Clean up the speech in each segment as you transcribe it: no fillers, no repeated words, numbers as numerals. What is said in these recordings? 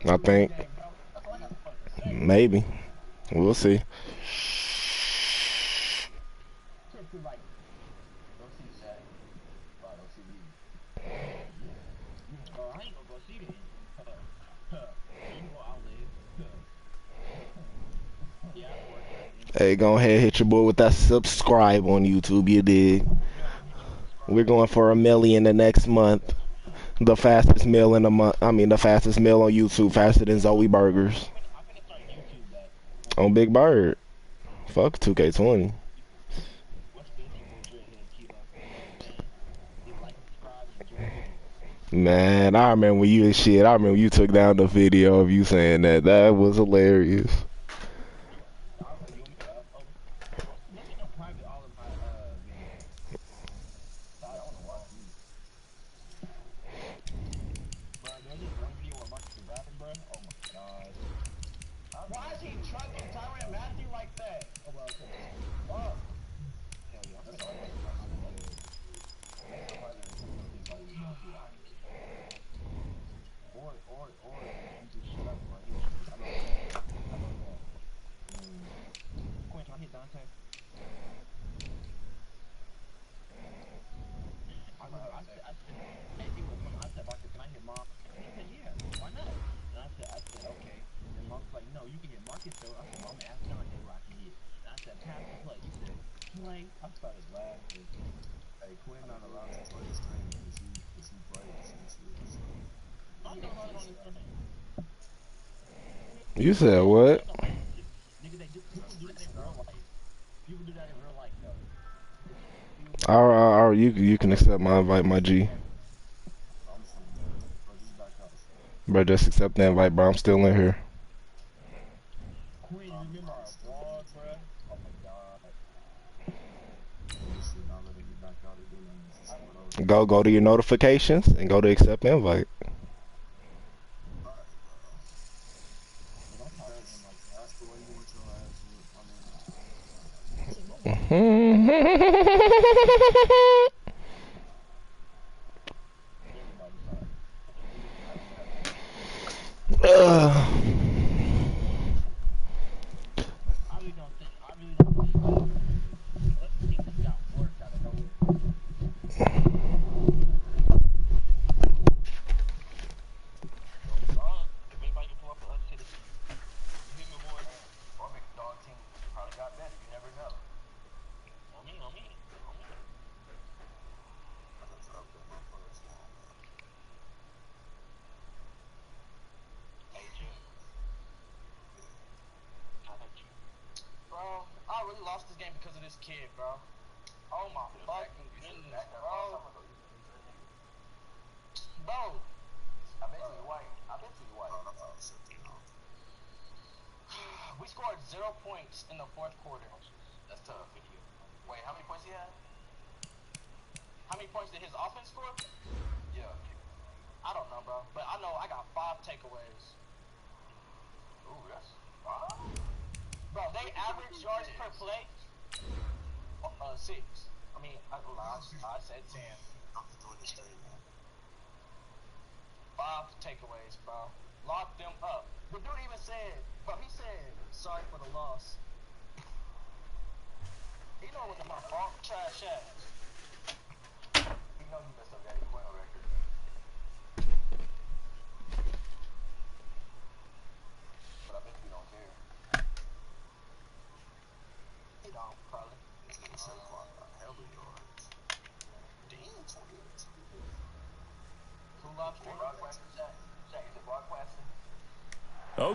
I think. Maybe. We'll see. Hey, go ahead, hit your boy with that subscribe on YouTube, you dig? We're going for 1 million the next month. The fastest meal in a month. I mean, the fastest meal on YouTube, faster than Zoe Burgers. On Big Bird. Fuck 2K20. Man, I remember when you shit. I remember you took down the video of you saying that. That was hilarious. You said what? Alright, you can accept my invite, my G. Bro, just accept the invite, bro. I'm still in here. Go to your notifications and go to accept invite.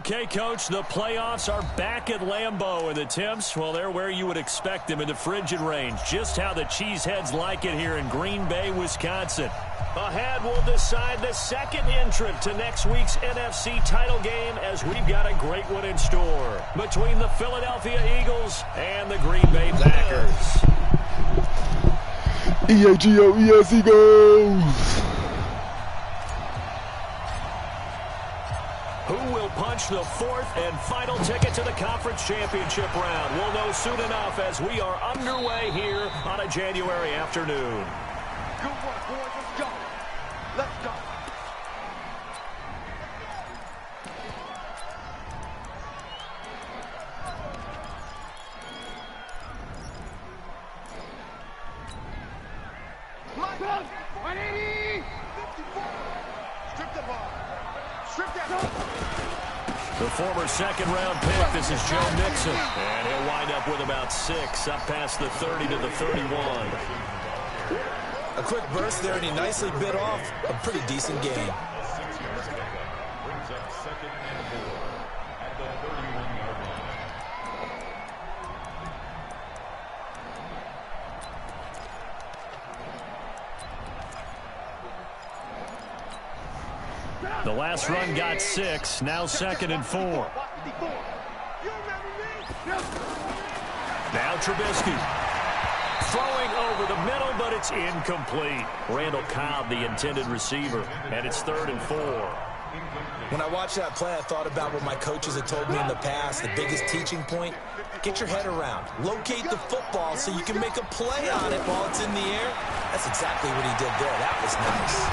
Okay, Coach, the playoffs are back at Lambeau, and the temps, well, they're where you would expect them in the frigid range. Just how the Cheeseheads like it here in Green Bay, Wisconsin. Ahead, we'll decide the second entrant to next week's NFC title game as we've got a great one in store between the Philadelphia Eagles and the Green Bay Packers. E-A-G-O-E-S Eagles! The fourth and final ticket to the conference championship round. We'll know soon enough as we are underway here on a January afternoon. Good work, boys. Let's go. Let's go. The former second-round pick, this is Joe Mixon. And he'll wind up with about 6, up past the 30 to the 31. A quick burst there, and he nicely bit off a pretty decent game. The last run got 6, now 2nd and 4. Now Trubisky. Throwing over the middle, but it's incomplete. Randall Cobb, the intended receiver, and it's 3rd and 4. When I watched that play, I thought about what my coaches had told me in the past. The biggest teaching point, get your head around. Locate the football so you can make a play on it while it's in the air. That's exactly what he did there. That was nice.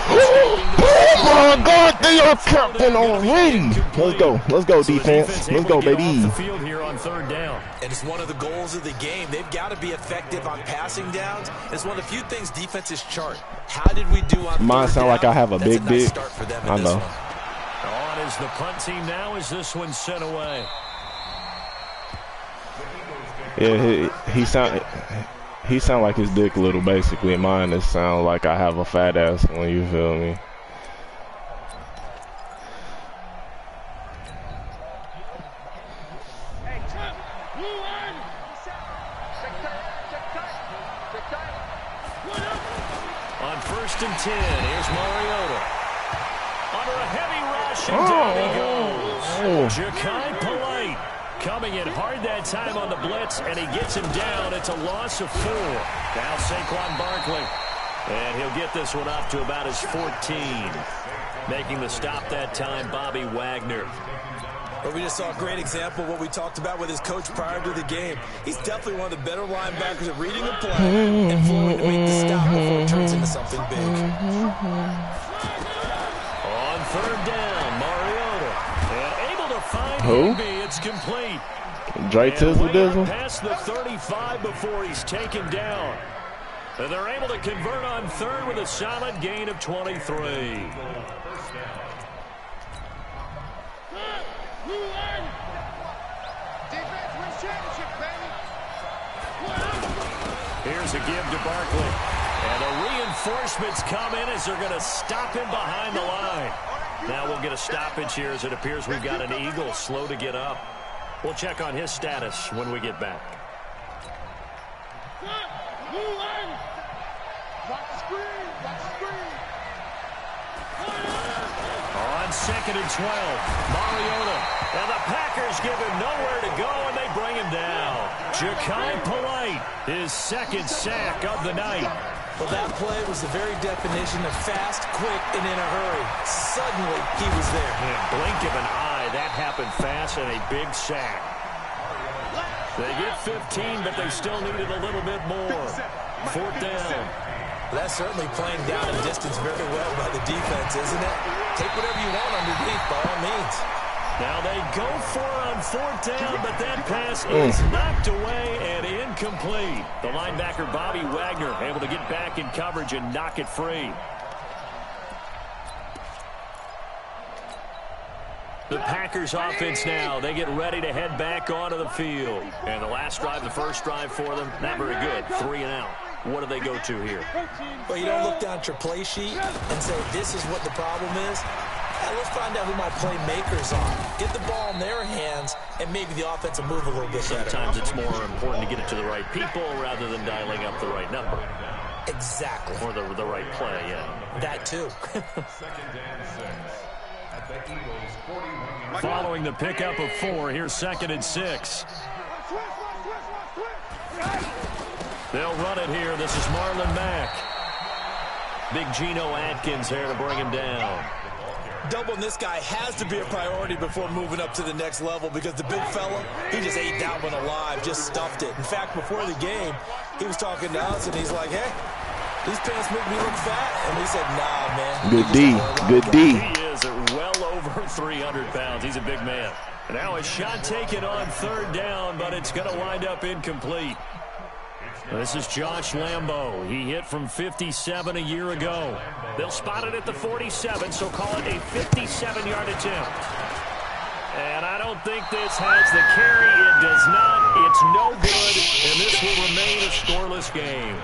Oh my God, they are captain already. Let's go, defense. Let's go, baby. The field here on 3rd down. And it's one of the goals of the game. They've got to be effective on passing downs. It's one of the few things defenses chart. How did we do on mine sound like I have a big start for them in I know. On is the punt team now as this one's sent away. Yeah, he sound like his dick little, basically. Mine is sound like I have a fat ass one, you feel me? On 1st and 10, here's Mariota. Under a heavy rush, and down he goes. Ja'Kai Polite coming in hard that time on the blitz, and he gets him down. It's a loss of 4. Now Saquon Barkley. And he'll get this one up to about his 14. Making the stop that time, Bobby Wagner. But we just saw a great example of what we talked about with his coach prior to the game. He's definitely one of the better linebackers at reading a play and flowing to make the stop before it turns into something big. On 3rd down, Mariota. And able to find Higby. It's complete. Drake Tizzle Dizzle. Past the 35 before he's taken down. And they're able to convert on 3rd with a solid gain of 23. Here's a give to Barkley. And the reinforcements come in as they're going to stop him behind the line. Now we'll get a stoppage here as it appears we've got an Eagle slow to get up. We'll check on his status when we get back. On 2nd and 12, Mariota. And the Packers give him nowhere to go, and they bring him down. Ja'Kai Polite, his 2nd sack of the night. Well, that play was the very definition of fast, quick, and in a hurry. Suddenly, he was there. In a blink of an eye, that happened fast and a big sack. They get 15, but they still needed a little bit more. 4th down. That's certainly playing down and distance very well by the defense, isn't it? Take whatever you want underneath, by all means. Now they go for it on 4th down, but that pass is knocked away and incomplete. The linebacker, Bobby Wagner, able to get back in coverage and knock it free. The Packers offense now, they get ready to head back onto the field. And the last drive, the first drive for them, not very good, 3 and out. What do they go to here? Well, you don't look down at your play sheet and say, this is what the problem is. Let's find out who my playmakers are. Get the ball in their hands, and maybe the offense will move a little bit better. Sometimes it's more important to get it to the right people rather than dialing up the right number. Exactly. Or the right play, yeah. That too. Following the pickup of 4, here's 2nd and 6. They'll run it here. This is Marlon Mack. Big Geno Atkins there to bring him down. Doubling this guy has to be a priority before moving up to the next level because the big fella, he just ate that one alive, just stuffed it. In fact, before the game, he was talking to us, and he's like, hey, these pants make me look fat. And we said, nah, man. Good D. Good D. He is well over 300 pounds. He's a big man. Now a shot taken on 3rd down, but it's going to wind up incomplete. This is Josh Lambo. He hit from 57 a year ago. They'll spot it at the 47, so call it a 57-yard attempt. And I don't think this has the carry. It does not. It's no good, and this will remain a scoreless game.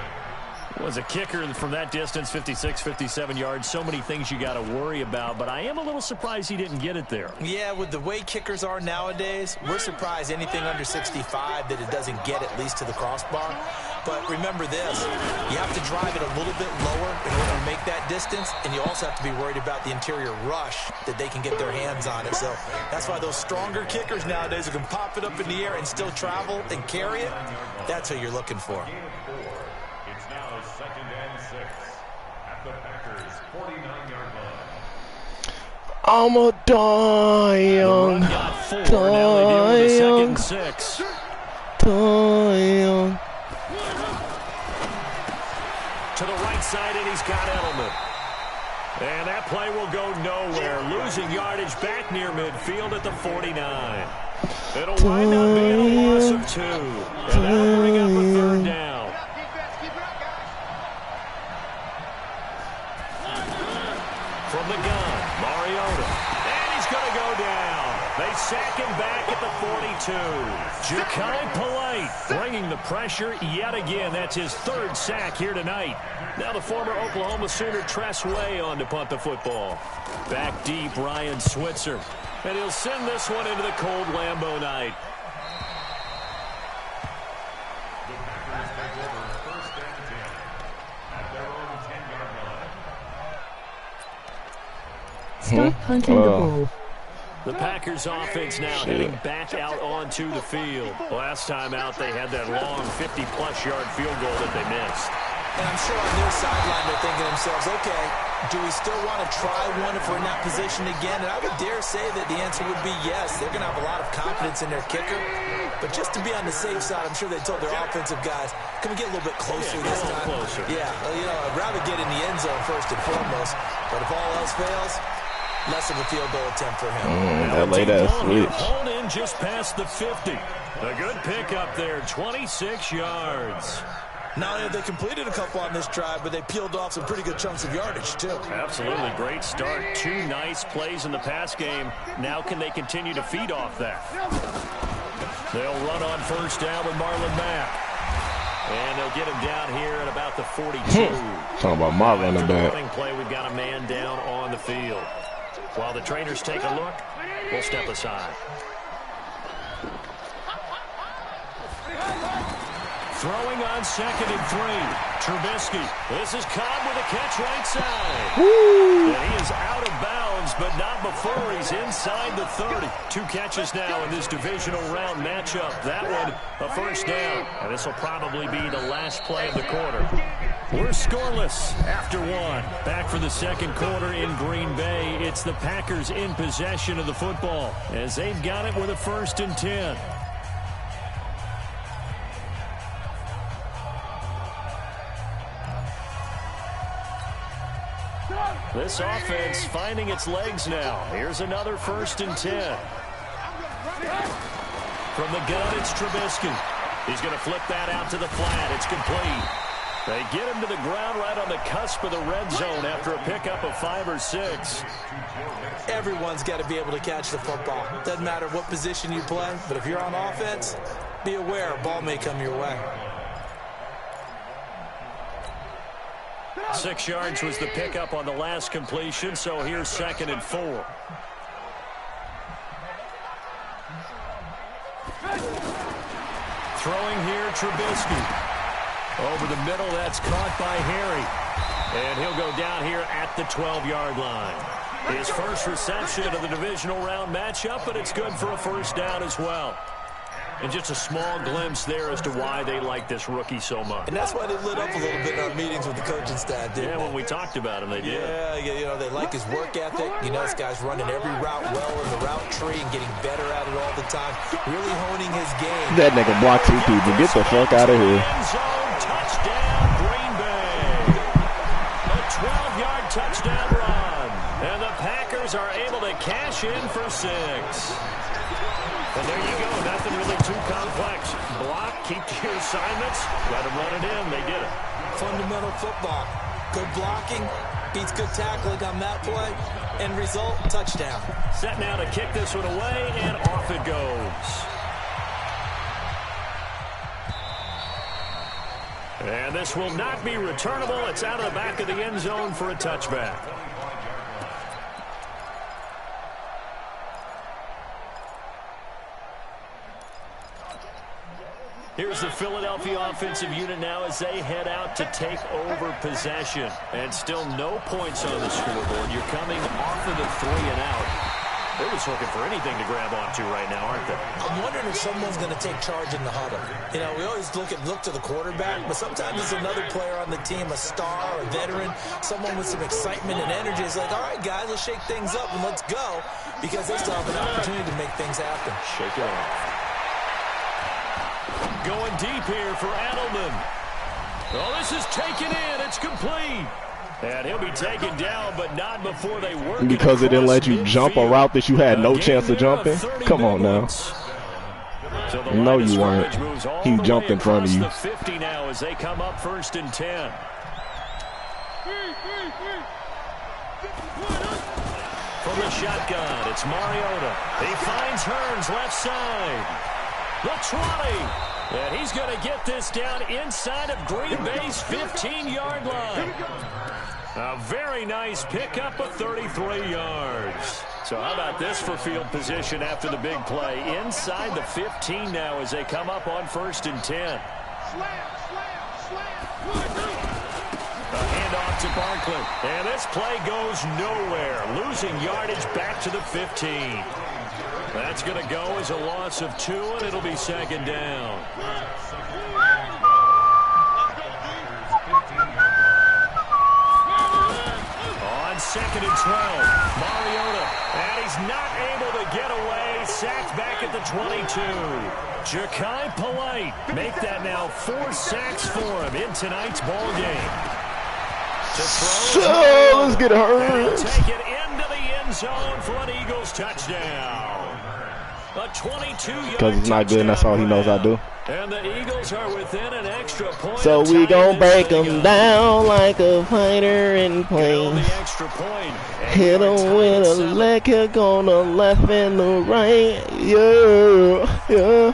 Was a kicker from that distance, 56, 57 yards. So many things you got to worry about, but I am a little surprised he didn't get it there. Yeah, with the way kickers are nowadays, we're surprised anything under 65 that it doesn't get at least to the crossbar. But remember this, you have to drive it a little bit lower in order to make that distance, and you also have to be worried about the interior rush that they can get their hands on it. So that's why those stronger kickers nowadays who can pop it up in the air and still travel and carry it, that's who you're looking for. It's now 2nd and 6 at the Packers' 49-yard line. I'm a dying, dying, dying. To the right side, and he's got Edelman. And that play will go nowhere. Losing yardage back near midfield at the 49. It'll wind up being a loss of 2. And that'll bring up a 3rd down. From the gun, Mariota. And he's going to go down. They sack him back at the 42. Ja'Kai Polite bringing the pressure yet again. That's his 3rd sack here tonight. Now the former Oklahoma Sooner Tress Way on to punt the football. Back deep, Ryan Switzer. And he'll send this one into the cold Lambeau night. The Packers take over 1st and 10 at their own 10-yard line. Stop punting the ball. The Packers offense now heading back out onto the field. Last time out, they had that long 50-plus yard field goal that they missed. And I'm sure on their sideline they're thinking to themselves, okay, do we still want to try one if we're in that position again? And I would dare say that the answer would be yes. They're going to have a lot of confidence in their kicker. But just to be on the safe side, I'm sure they told their offensive guys, can we get a little bit closer this time? Closer. Yeah, well, you know, I'd rather get in the end zone first and foremost. But if all else fails, less of a field goal attempt for him. That late ass switch. Pulled in just past the 50. A good pickup there, 26 yards. Not only have they completed a couple on this drive, but they peeled off some pretty good chunks of yardage, too. Absolutely great start. 2 nice plays in the pass game. Now can they continue to feed off that? They'll run on 1st down with Marlon Mack. And they'll get him down here at about the 42. Talking about my running back. Play, we've got a man down on the field. While the trainers take a look, we'll step aside. Throwing on 2nd and 3. Trubisky. This is Cobb with a catch right side. Woo. And he is out of bounds, but not before he's inside the 30. 2 catches now in this divisional round matchup. That one, a 1st down. And this will probably be the last play of the quarter. We're scoreless after 1. Back for the 2nd quarter in Green Bay. It's the Packers in possession of the football as they've got it with a 1st and 10. This offense finding its legs now. Here's another 1st and 10. From the gun, it's Trubisky. He's going to flip that out to the flat. It's complete. They get him to the ground right on the cusp of the red zone after a pickup of 5 or 6. Everyone's got to be able to catch the football. Doesn't matter what position you play, but if you're on offense, be aware a ball may come your way. 6 yards was the pickup on the last completion, so here's 2nd and 4. Throwing here, Trubisky. Over the middle, that's caught by Harry. And he'll go down here at the 12-yard line. His first reception of the divisional round matchup, but it's good for a 1st down as well. And just a small glimpse there as to why they like this rookie so much. And that's why they lit up a little bit in our meetings with the coaching staff, didn't they? When we talked about him, they did. Yeah, you know, they like his work ethic. You know, this guy's running every route well in the route tree and getting better at it all the time. Really honing his game. That nigga blocked 2 people. Get the fuck out of here. End zone touchdown, Green Bay. A 12-yard touchdown run. And the Packers are able to cash in for 6. And there you go. Nothing really too complex. Block, keep to your assignments, let them run it in. They did it. Fundamental football. Good blocking beats good tackling on that play. End result, touchdown. Set now to kick this one away, and off it goes. And this will not be returnable. It's out of the back of the end zone for a touchback. Here's the Philadelphia offensive unit now as they head out to take over possession. And still no points on the scoreboard. You're coming off of the 3 and out. They're just looking for anything to grab onto right now, aren't they? I'm wondering if someone's going to take charge in the huddle. You know, we always look to the quarterback, but sometimes it's another player on the team, a star, a veteran, someone with some excitement and energy. It's like, all right, guys, let's shake things up and let's go, because they still have an opportunity to make things happen. Shake it off. Going deep here for Adelman. Oh, this is taken in. It's complete. And he'll be taken down, but not before they work. Because it didn't let you jump a route that you had no chance of jumping? Come on now. So no, you weren't. He jumped in front of you. The 50 now as they come up 1st and 10. From the shotgun, it's Mariota. He finds Hearns left side. The 20. And he's going to get this down inside of Green Bay's 15-yard line. A very nice pickup of 33 yards. So how about this for field position after the big play? Inside the 15 now as they come up on 1st and 10. A handoff to Barkley. And this play goes nowhere. Losing yardage back to the 15. That's going to go as a loss of 2, and it'll be 2nd down. On 2nd and 12, Mariota, and he's not able to get away. Sacked back at the 22. Ja'Kai Polite, make that now 4 sacks for him in tonight's ball game. So let's get hurt. Take it into the end zone for an Eagles touchdown. A 22-yard because he's not good and that's all he knows how to do. And the Eagles are within an extra point. So we gon' break him down like a fighter in plane. Hit him with a leg kick on the left and the right. Yeah, yeah.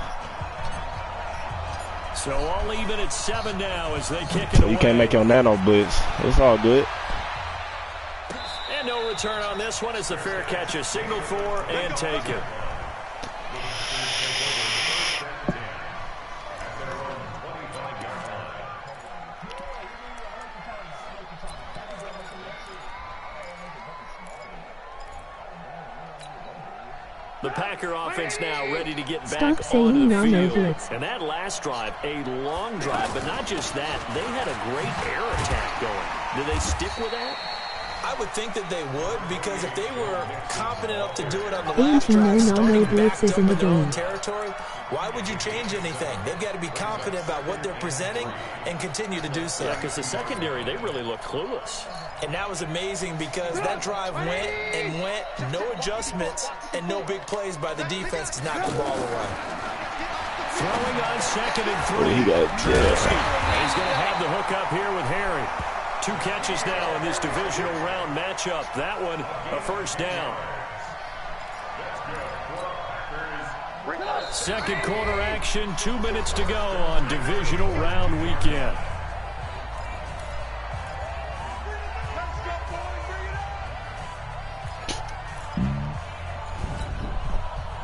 So all even at 7 now as they kick it so away. You can't make your nano blitz. It's all good. And no return on this one as the fair catch is signaled for and taken. The Packer offense now ready to get back on the field. And that last drive, a long drive, but not just that. They had a great air attack going. Do they stick with that? I would think that they would, because if they were confident enough to do it on the last drive, starting backed up in their own territory, why would you change anything? They've got to be confident about what they're presenting and continue to do so. Yeah, because the secondary, they really look clueless. And that was amazing because that drive went and went, no adjustments, and no big plays by the defense to knock the ball away. Throwing on 2nd and 3. He got He's going to have the hook up here with Harry. 2 catches now in this divisional round matchup. That one, a 1st down. 2nd quarter action, 2 minutes to go on divisional round weekend.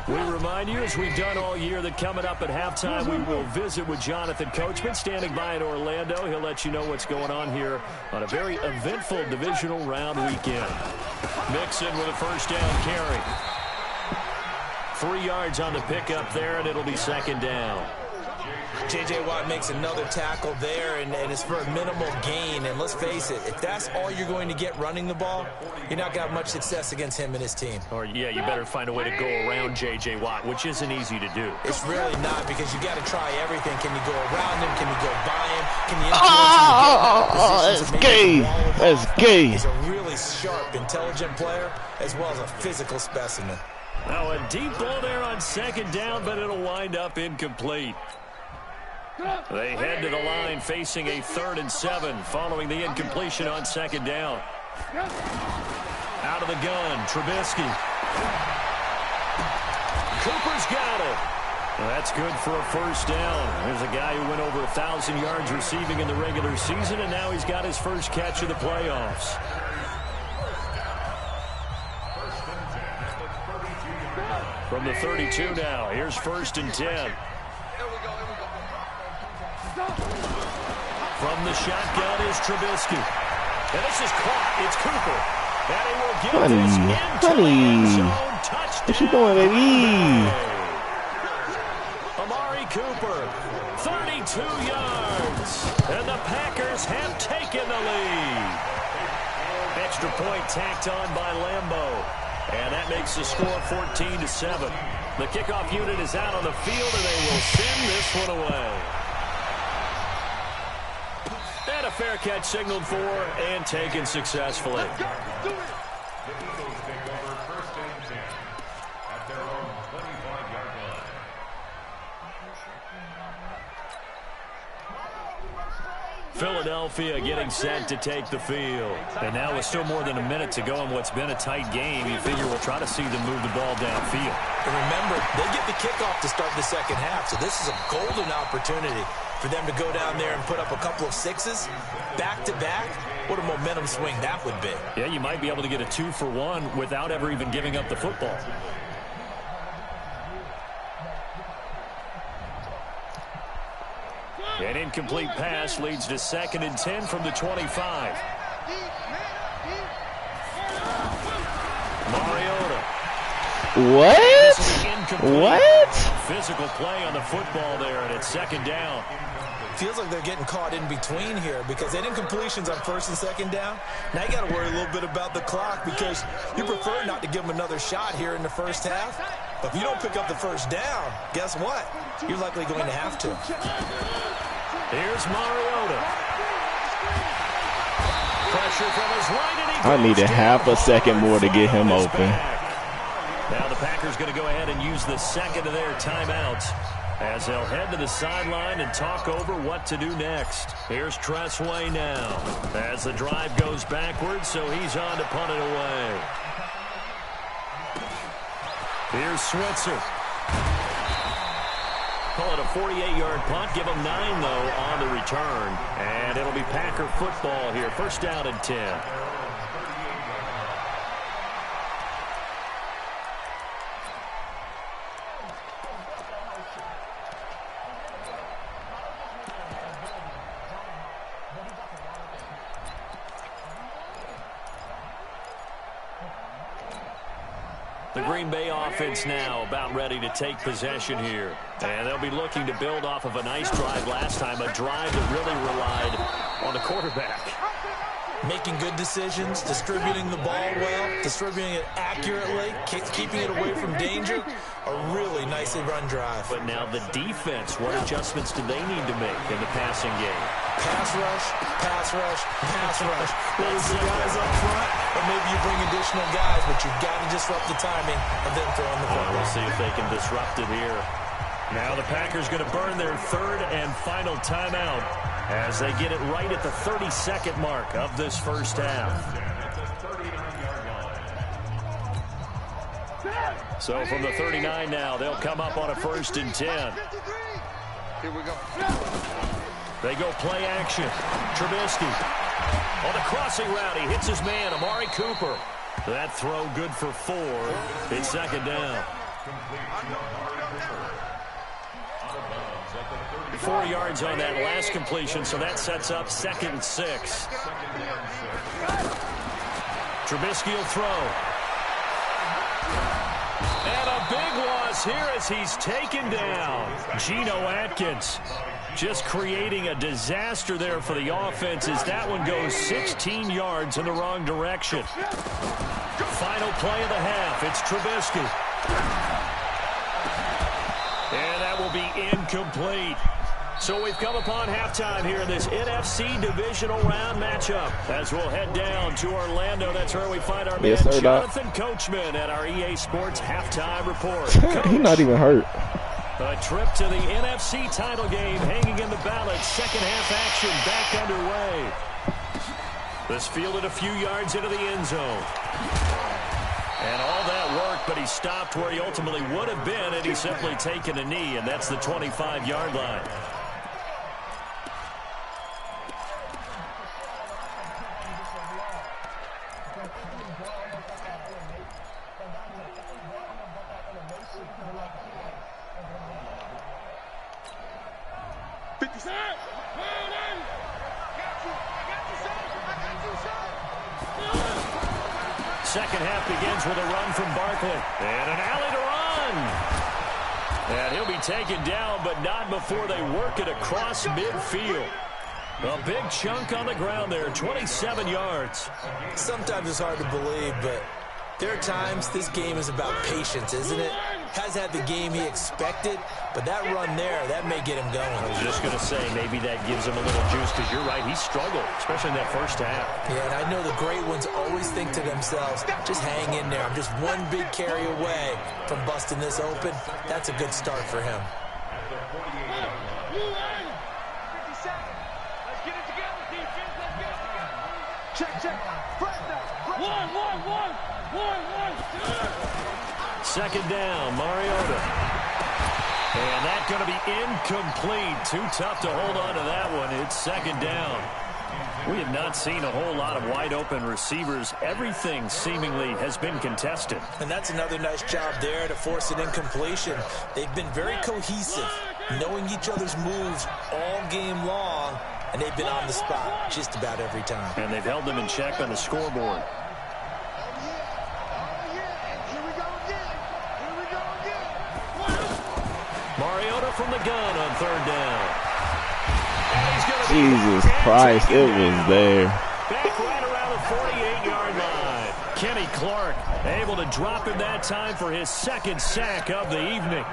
We remind you, as we've done all year, that coming up at halftime, we will visit with Jonathan Coachman, standing by in Orlando. He'll let you know what's going on here on a very eventful divisional round weekend. Mixon with a 1st down carry. 3 yards on the pickup there, and it'll be 2nd down. J.J. Watt makes another tackle there, and it's for a minimal gain. And let's face it, if that's all you're going to get running the ball, you're not going to have much success against him and his team. Or, yeah, you better find a way to go around J.J. Watt, which isn't easy to do. It's really not, because you got to try everything. Can you go around him? Can you go by him? Can you influence him? That's gay. That's gay. He's a really sharp, intelligent player, as well as a physical specimen. Now a deep ball there on second down, but it'll wind up incomplete. They head to the line facing a 3rd and 7 following the incompletion on second down. Out of the gun, Trubisky. Cooper's got it. Well, that's good for a first down. There's a guy who went over 1,000 yards receiving in the regular season, and now he's got his first catch of the playoffs. From the 32 now, here's 1st and 10. From the shotgun is Trubisky. And this is caught. It's Cooper. And he will get this into the end zone. Touchdown. What you doing, baby? Amari Cooper, 32 yards. And the Packers have taken the lead. Extra point tacked on by Lambeau. And that makes the score 14-7. The kickoff unit is out on the field, and they will send this one away. And a fair catch signaled for and taken successfully. The Eagles take over 1st and 10 at their own 25-yard line. Philadelphia getting set to take the field. And now with still more than a minute to go in what's been a tight game, you figure we'll try to see them move the ball downfield. And remember, they get the kickoff to start the second half, so this is a golden opportunity for them to go down there and put up a couple of sixes back-to-back. What a momentum swing that would be. Yeah, you might be able to get a 2-for-1 without ever even giving up the football. An incomplete pass leads to 2nd and 10 from the 25. Mariota. What? What? Physical play on the football there, and it's 2nd down. Feels like they're getting caught in between here, because they had incompletions on 1st and 2nd down. Now you got to worry a little bit about the clock, because you prefer not to give them another shot here in the first half. But if you don't pick up the first down, guess what? You're likely going to have to. Here's Mariota. Pressure from his right, and he I needed half a second more to get him open. Now the Packers going to go ahead and use the second of their timeouts as they'll head to the sideline and talk over what to do next. Here's Tressway now as the drive goes backwards, so he's on to punt it away. Here's Switzer. Call it a 48-yard punt. Give them 9, though, on the return. And it'll be Packer football here. 1st down and 10. The Green Bay offense now about ready to take possession here. And they'll be looking to build off of a nice drive last time, a drive that really relied on the quarterback. Making good decisions, distributing the ball well, distributing it accurately, keeping it away from danger. A really nicely run drive. But now the defense, what adjustments do they need to make in the passing game? Pass rush, pass rush, pass rush. Whether it's the guys up front, or maybe you bring additional guys, but you've got to disrupt the timing of them throwing the football. We'll see if they can disrupt it here. Now the Packers going to burn their 3rd and final timeout as they get it right at the 32nd mark of this first half. So from the 39 now, they'll come up on a 1st and 10. Here we go. They go play action. Trubisky on the crossing route. He hits his man, Amari Cooper. That throw good for 4. It's 2nd down. 4 yards on that last completion, so that sets up 2nd and 6. Trubisky will throw. And a big loss here as he's taken down. Geno Atkins just creating a disaster there for the offense as that one goes 16 yards in the wrong direction. Final play of the half. It's Trubisky. And that will be incomplete. So we've come upon halftime here in this NFC divisional round matchup. As we'll head down to Orlando, that's where we find our man Jonathan Coachman at our EA Sports halftime report. He's not even hurt. A trip to the NFC title game hanging in the balance. Second half action back underway. This fielded a few yards into the end zone. And all that worked, but he stopped where he ultimately would have been, and he's simply taken a knee, and that's the 25-yard line. Second half begins with a run from Barkley. And an alley to run. And he'll be taken down, but not before they work it across midfield. A big chunk on the ground there, 27 yards. Sometimes it's hard to believe, but there are times this game is about patience, isn't it? Has had the game he expected, but that run there, that may get him going. I was just going to say, maybe that gives him a little juice, because you're right, he struggled, especially in that first half. Yeah, and I know the great ones always think to themselves, just hang in there. I'm just one big carry away from busting this open. That's a good start for him. Check. One. Second down, Mariota. And that's going to be incomplete. Too tough to hold on to that one. It's second down. We have not seen a whole lot of wide-open receivers. Everything seemingly has been contested. And that's another nice job there to force an incompletion. They've been very cohesive, knowing each other's moves all game long, and they've been on the spot just about every time. And they've held them in check on the scoreboard. Mariota from the gun on third down. Jesus Christ, it was there. Back right around the 48-yard line. Kenny Clark able to drop him that time for his second sack of the evening.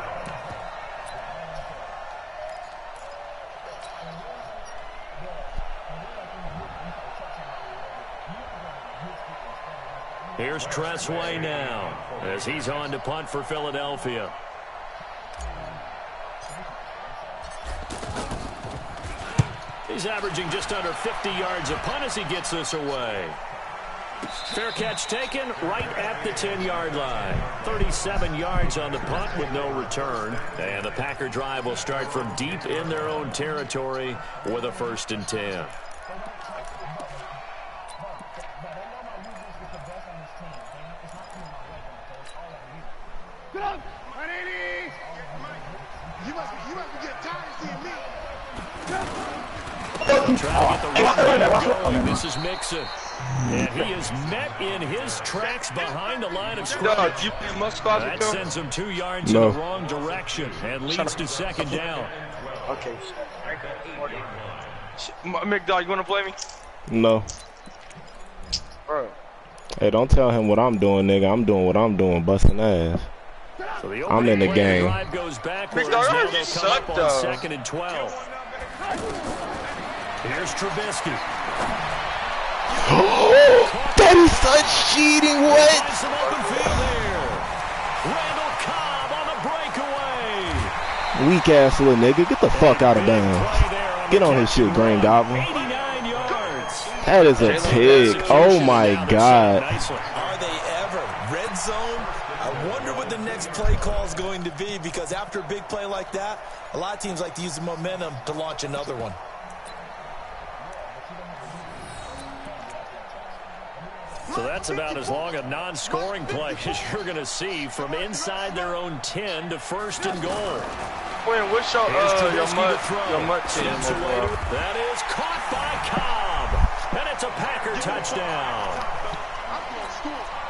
Here's Tressway now as he's on to punt for Philadelphia. He's averaging just under 50 yards a punt as he gets this away. Fair catch taken right at the 10-yard line. 37 yards on the punt with no return. And the Packer drive will start from deep in their own territory with a 1st and 10. Trying to get the run going. This is Mixon. And he is met in his tracks behind the line of scrimmage. That sends him 2 yards in the wrong direction and leads to second down. Okay. Mcdowg, you want to play me? No. Bro. Hey, don't tell him what I'm doing, nigga. I'm doing what I'm doing, busting ass. So I'm in the game. Drive goes backwards. Mcdowg, Now you they'll suck, come up though. on 2nd and 12. Here's Trubisky. That is such cheating. What? Some open field here. Randall Cobb on the breakaway. Weak ass little nigga. Get the fuck out of bounds. Get on his shit, Green Goblin. 89 yards. That is a pig. Oh my God. Are they ever? Red zone? I wonder what the next play call is going to be, because after a big play like that, a lot of teams like to use the momentum to launch another one. So that's about as long a non-scoring play as you're going to see from inside their own 10 to 1st and goal. Wait, what's your mutt team? That is caught by Cobb. And it's a Packer touchdown.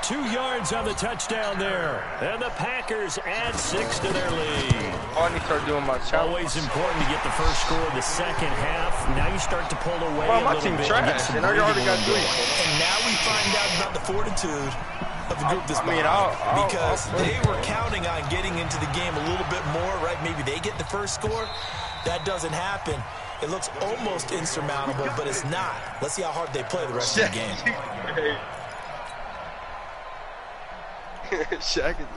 2 yards on the touchdown there. And the Packers add 6 to their lead. I need to start doing my challenge. Always important to get the first score in the second half. Now you start to pull away a my little team bit. trash, and I already got 3. And now we find out about the fortitude of the group this morning. Because they were counting on getting into the game a little bit more, right? Maybe they get the first score. That doesn't happen. It looks almost insurmountable, but it's not. Let's see how hard they play the rest of the game. Shaq is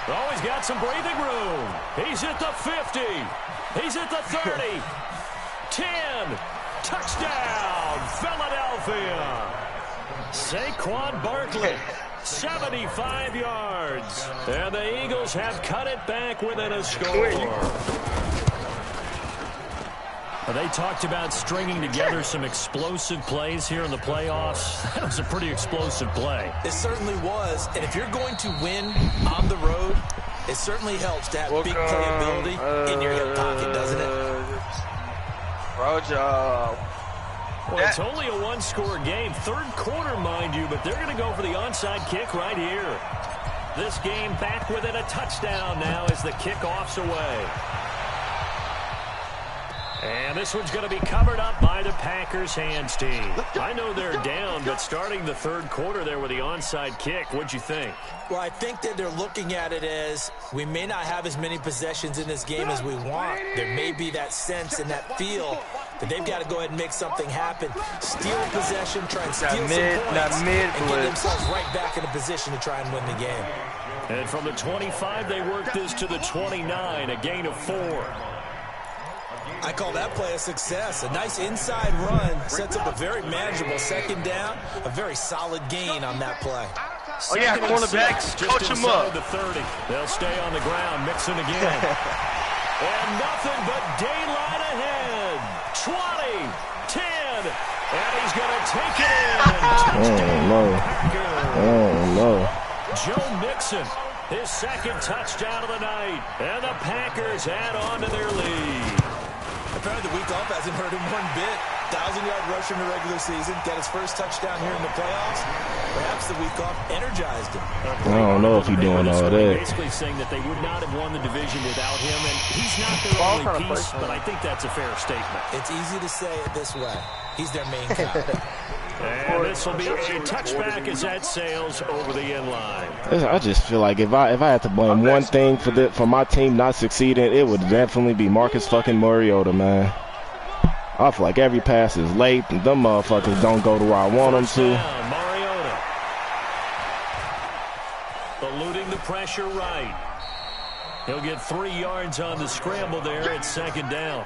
Oh, he's got some breathing room. He's at the 50. He's at the 30. 10. Touchdown, Philadelphia. Saquon Barkley, 75 yards. And the Eagles have cut it back within a score. They talked about stringing together some explosive plays here in the playoffs. That was a pretty explosive play. It certainly was. And if you're going to win on the road, it certainly helps to have big playability in your hip pocket, doesn't it? Roger. Well, it's only a one-score game. Third quarter, mind you, but they're going to go for the onside kick right here. This game back within a touchdown now as the kickoff's away. And this one's going to be covered up by the Packers hands team. I know they're down, but starting the third quarter there with the onside kick, what'd you think? Well, I think that they're looking at it as we may not have as many possessions in this game as we want. There may be that sense and that feel that they've got to go ahead and make something happen. Steal a possession, try and steal some points, and get themselves right back in a position to try and win the game. And from the 25, they work this to the 29, a gain of 4. I call that play a success. A nice inside run sets up a very manageable second down, a very solid gain on that play. Oh, yeah, cornerbacks, coach them up. The 30. They'll stay on the ground, mixing again. And nothing but daylight ahead. 20, 10, and he's going to take it in. Touchdown, Packers. Oh, no. Joe Mixon, his second touchdown of the night. And the Packers add on to their lead. Apparently the week off hasn't hurt him one bit. 1,000-yard rusher in the regular season. Got his first touchdown here in the playoffs. Perhaps the week off energized him. I don't know if he's doing all that. Basically saying that they would not have won the division without him, and he's not their only piece, but I think that's a fair statement. It's easy to say it this way. He's their main guy. And this will be a touchback as that sails over the end line. I just feel like if I had to blame one thing for my team not succeeding, it would definitely be Marcus fucking Mariota, man. I feel like every pass is late, and them motherfuckers don't go to where I want them to. Mariota eluding the pressure right. He'll get 3 yards on the scramble there at second down.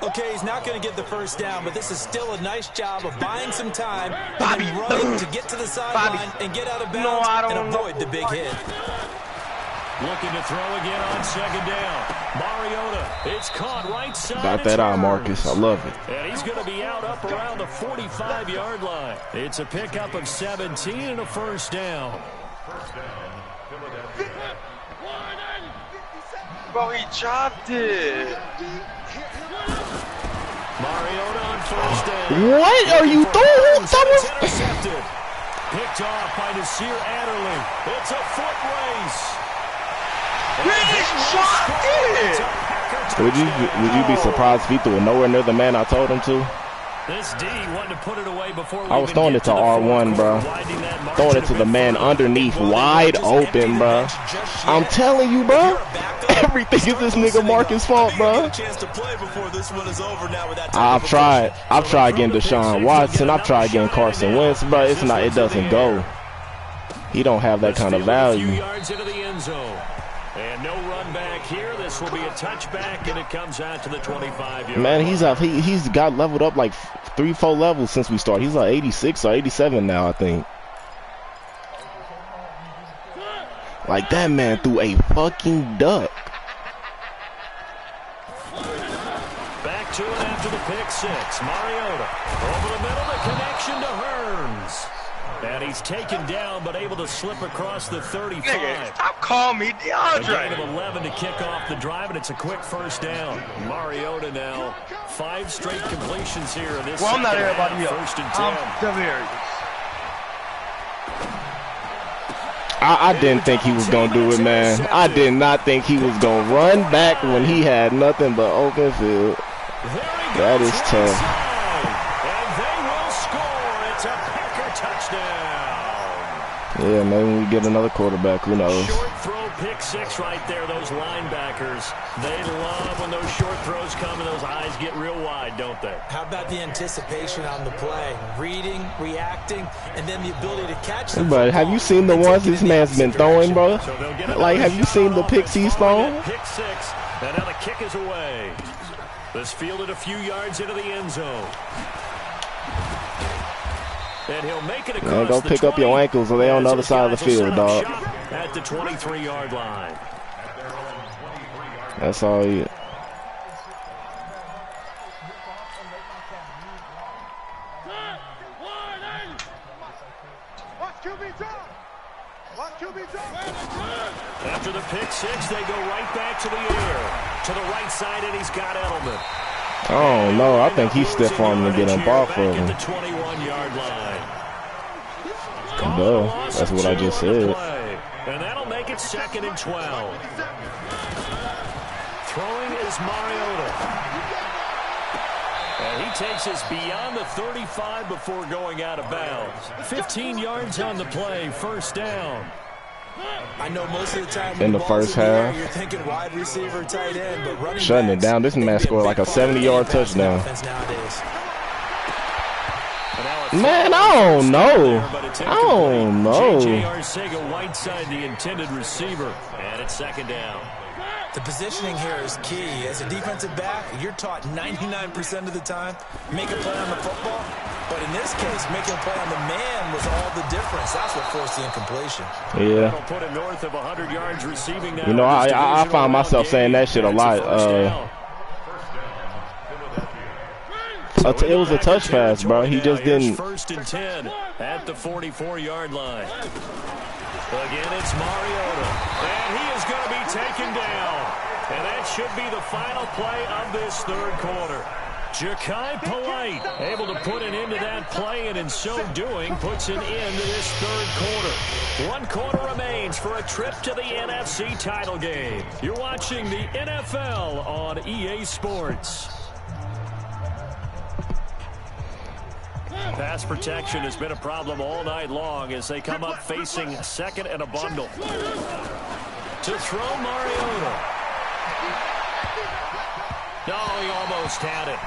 Okay, he's not going to get the first down, but this is still a nice job of buying some time and running to get to the sideline and get out of bounds and avoid the big hit. Looking to throw again on second down. Mariota, it's caught right side. Got that out, Marcus. I love it. And he's going to be out up around the 45-yard line. It's a pickup of 17 and a first down. Bro, he dropped it. Mariota on first down. What are you doing? That was intercepted. Picked off by Nasir Adderley. It's a foot race. He just dropped it. Would you be surprised if he threw it nowhere near the man I told him to? This D wanted to put it away before I was throwing it to R1, bro. Throwing it to the man underneath, wide open, bro. I'm telling you, bro. Everything is this nigga Marcus' fault, bro. I've tried getting Deshaun Watson. I've tried getting Carson Wentz, bro. It doesn't go. He don't have that kind of value. Yards into the end zone. And no run back here. This will be a touchback, and it comes out to the 25-yard. Man, he's got leveled up like 3-4 levels since we started. He's like 86 or 87 now, I think. Like, that man threw a fucking duck. Back to it after the pick six. Mariota over the middle, the connection to Hearns. And he's taken down, but able to slip across the 35. Nigga, stop calling me A gain DeAndre. of 11 to kick off the drive, and it's a quick first down. Mariota now 5 straight completions here in this. Well, I'm not everybody else. First and 10. I'm Severius. I didn't think he was going to do it, man. I did not think he was going to run back when he had nothing but open field. That is tough. And they will score. It's a Packer touchdown. Yeah, maybe when we get another quarterback, who knows? Short throw, pick six right there. Those linebackers, they love when those short throws come and those eyes get real wide, don't they? How about the anticipation on the play? Reading, reacting, and then the ability to catch But have you seen the ones this man's been throwing, bro? Like, have you seen the picks he's thrown? Pick six, and now the kick is away. This fielded a few yards into the end zone. And he'll make it across Man, go pick up your ankles, or they on the other side of the field, dog. At the 23-yard line. That's all you. After the pick six, they go right back to the air. To the right side, and he's got Edelman. Oh, no, I think he's stiff-arming to get him off of him. At the 21-yard line. Duh, that's what I just said. And that'll make it 2nd and 12. Throwing is Mariota. And he takes us beyond the 35 before going out of bounds. 15 yards on the play, first down. I know most of the time in the first half, you're thinking wide receiver, tight end, but running shutting it down. This man scored like a 70-yard touchdown. Man, I don't know. I don't know. J.J. Arcega-Whiteside, the intended receiver, and it's 2nd down. The positioning here is key. As a defensive back, you're taught 99% of the time, make a play on the football. But in this case, making a play on the man was all the difference. That's what forced the incompletion. Yeah. Put him north of 100 yards receiving now. You know, I find myself saying that shit a lot. It was a touch pass, bro. He just didn't. 1st and 10 at the 44-yard line. Again, it's Mariota. And he is going to be taken down. And that should be the final play of this 3rd quarter. Ja'Kai Polite able to put an end to that play, and in so doing puts an end to this 3rd quarter. 1 quarter remains for a trip to the NFC title game. You're watching the NFL on EA Sports. Pass protection has been a problem all night long as they come up facing 2nd and a bundle. To throw Mariota. No, he almost had it.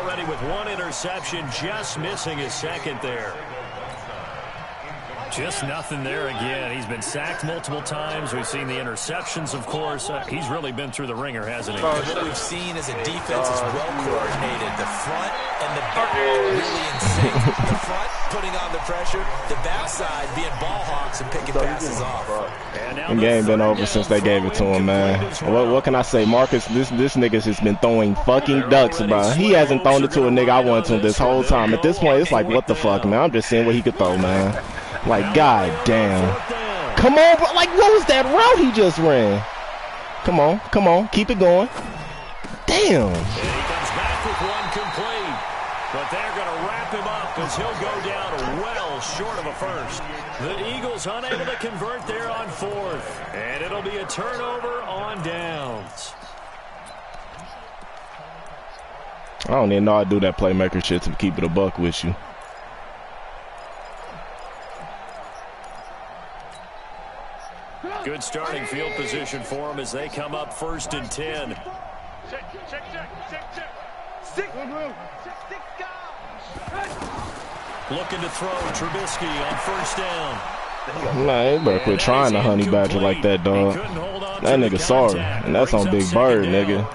Already with 1 interception, just missing his 2nd there. Just nothing there again. He's been sacked multiple times. We've seen the interceptions, of course. He's really been through the ringer, hasn't he? What we've seen as a defense is well coordinated. The front and the back really in sync. The front putting on the pressure. The backside being ball hawks and picking passes off. The game been over since they gave it to him, man. What can I say? Marcus, this nigga's just been throwing fucking ducks, bro. He hasn't thrown it to a nigga I wanted to this whole time. At this point, it's like, what the fuck, man? I'm just seeing what he could throw, man. Like, god damn. Come on, bro. Like, what was that route he just ran? Come on. Keep it going. Damn. And he comes back with 1 complete. But they're going to wrap him up as he'll go down well short of a first. The Eagles unable to convert there on 4th. And it'll be a turnover on downs. I don't even know how to do that playmaker shit to keep it a buck with you. Good starting field position for them as they come up 1st and 10. Looking to throw Trubisky on 1st down. Nah, you better quit trying to honey badger like that, dog. That nigga sorry, and that's on Big Bird, nigga.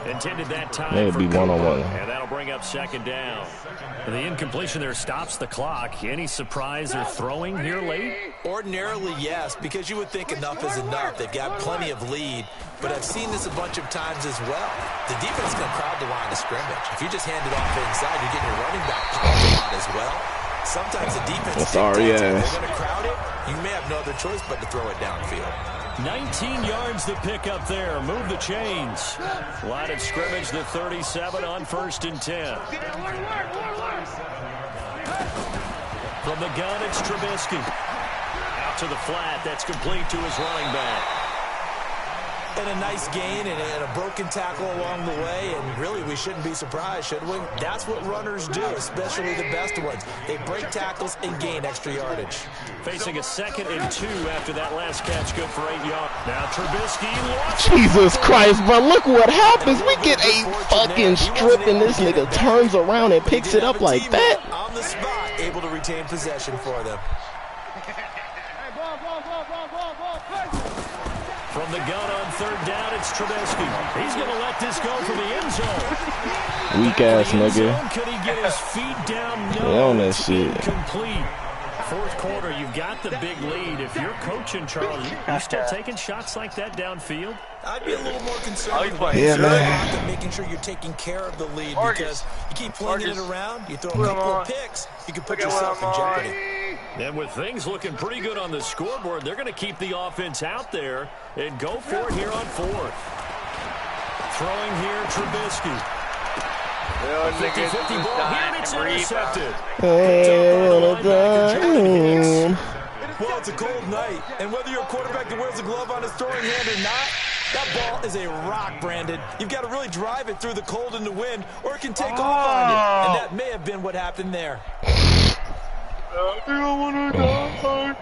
That'd be one-on-one. And that'll bring up 2nd down. The incompletion there stops the clock. Any surprise they're throwing here late? Ordinarily, yes, because you would think enough is enough. They've got plenty of lead, but I've seen this a bunch of times as well. The defense is going to crowd the line of scrimmage. If you just hand it off inside, you're getting your running back popped out as well. Sometimes the defense sorry, dictates it. They're going to crowd it. You may have no other choice but to throw it downfield. 19 yards to pick up there. Move the chains. Line of scrimmage, the 37 on 1st and 10. From the gun, it's Trubisky. Out to the flat. That's complete to his running back. And a nice gain and a broken tackle along the way. And really, we shouldn't be surprised, should we? That's what runners do, especially the best ones. They break tackles and gain extra yardage. Facing a 2nd and 2 after that last catch. Good for 8 yards. Now Trubisky lost. Jesus Christ, bro. Look what happens. We get a fucking strip and this nigga turns around and picks it up like that. On the spot, able to retain possession for them. From the gun on 3rd down, it's Trubisky. He's going to let this go from the end zone. Weak ass nigga. Could he get his feet down? No, on that it's shit. Incomplete. 4th quarter, you've got the big lead. If you're coaching, Charlie, you still taking shots like that downfield? I'd be a little more concerned with making sure you're taking care of the lead because you keep flinging it around, you throw a couple of picks, you can put yourself in jeopardy. And with things looking pretty good on the scoreboard, they're going to keep the offense out there and go for it here on 4th. Throwing here, Trubisky. 50-50 ball here, and it's intercepted. Well, it's a cold night, and whether you're a quarterback that wears a glove on his throwing hand or not, that ball is a rock, Brandon. You've got to really drive it through the cold and the wind, or it can take off on you. And that may have been what happened there. I don't want to die.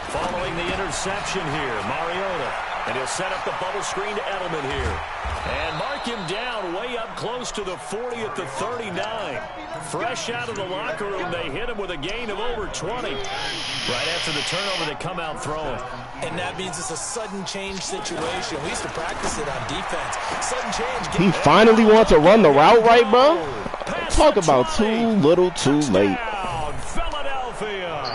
Following the interception here, Mariota. And he'll set up the bubble screen to Edelman here. And mark him down way up close to the 40 at the 39. Fresh out of the locker room, they hit him with a gain of over 20. Right after the turnover, they come out throwing. And that means it's a sudden change situation. We used to practice it on defense. Sudden change. He finally wants to run the route right, bro? Talk about too little, too late. Philadelphia.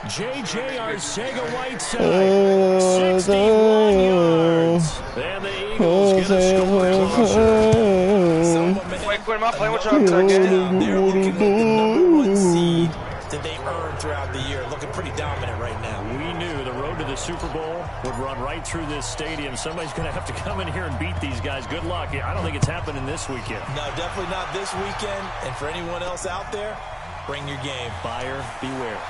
J.J. Arcega-Whiteside, 61 yards. And the Eagles get a score closer. Wait, quit my play. What's up, again? They're looking like the #1 seed that they earned throughout the year. Looking pretty dominant right now. We knew the road to the Super Bowl would run right through this stadium. Somebody's going to have to come in here and beat these guys. Good luck. I don't think it's happening this weekend. No, definitely not this weekend. And for anyone else out there, bring your game. Buyer beware.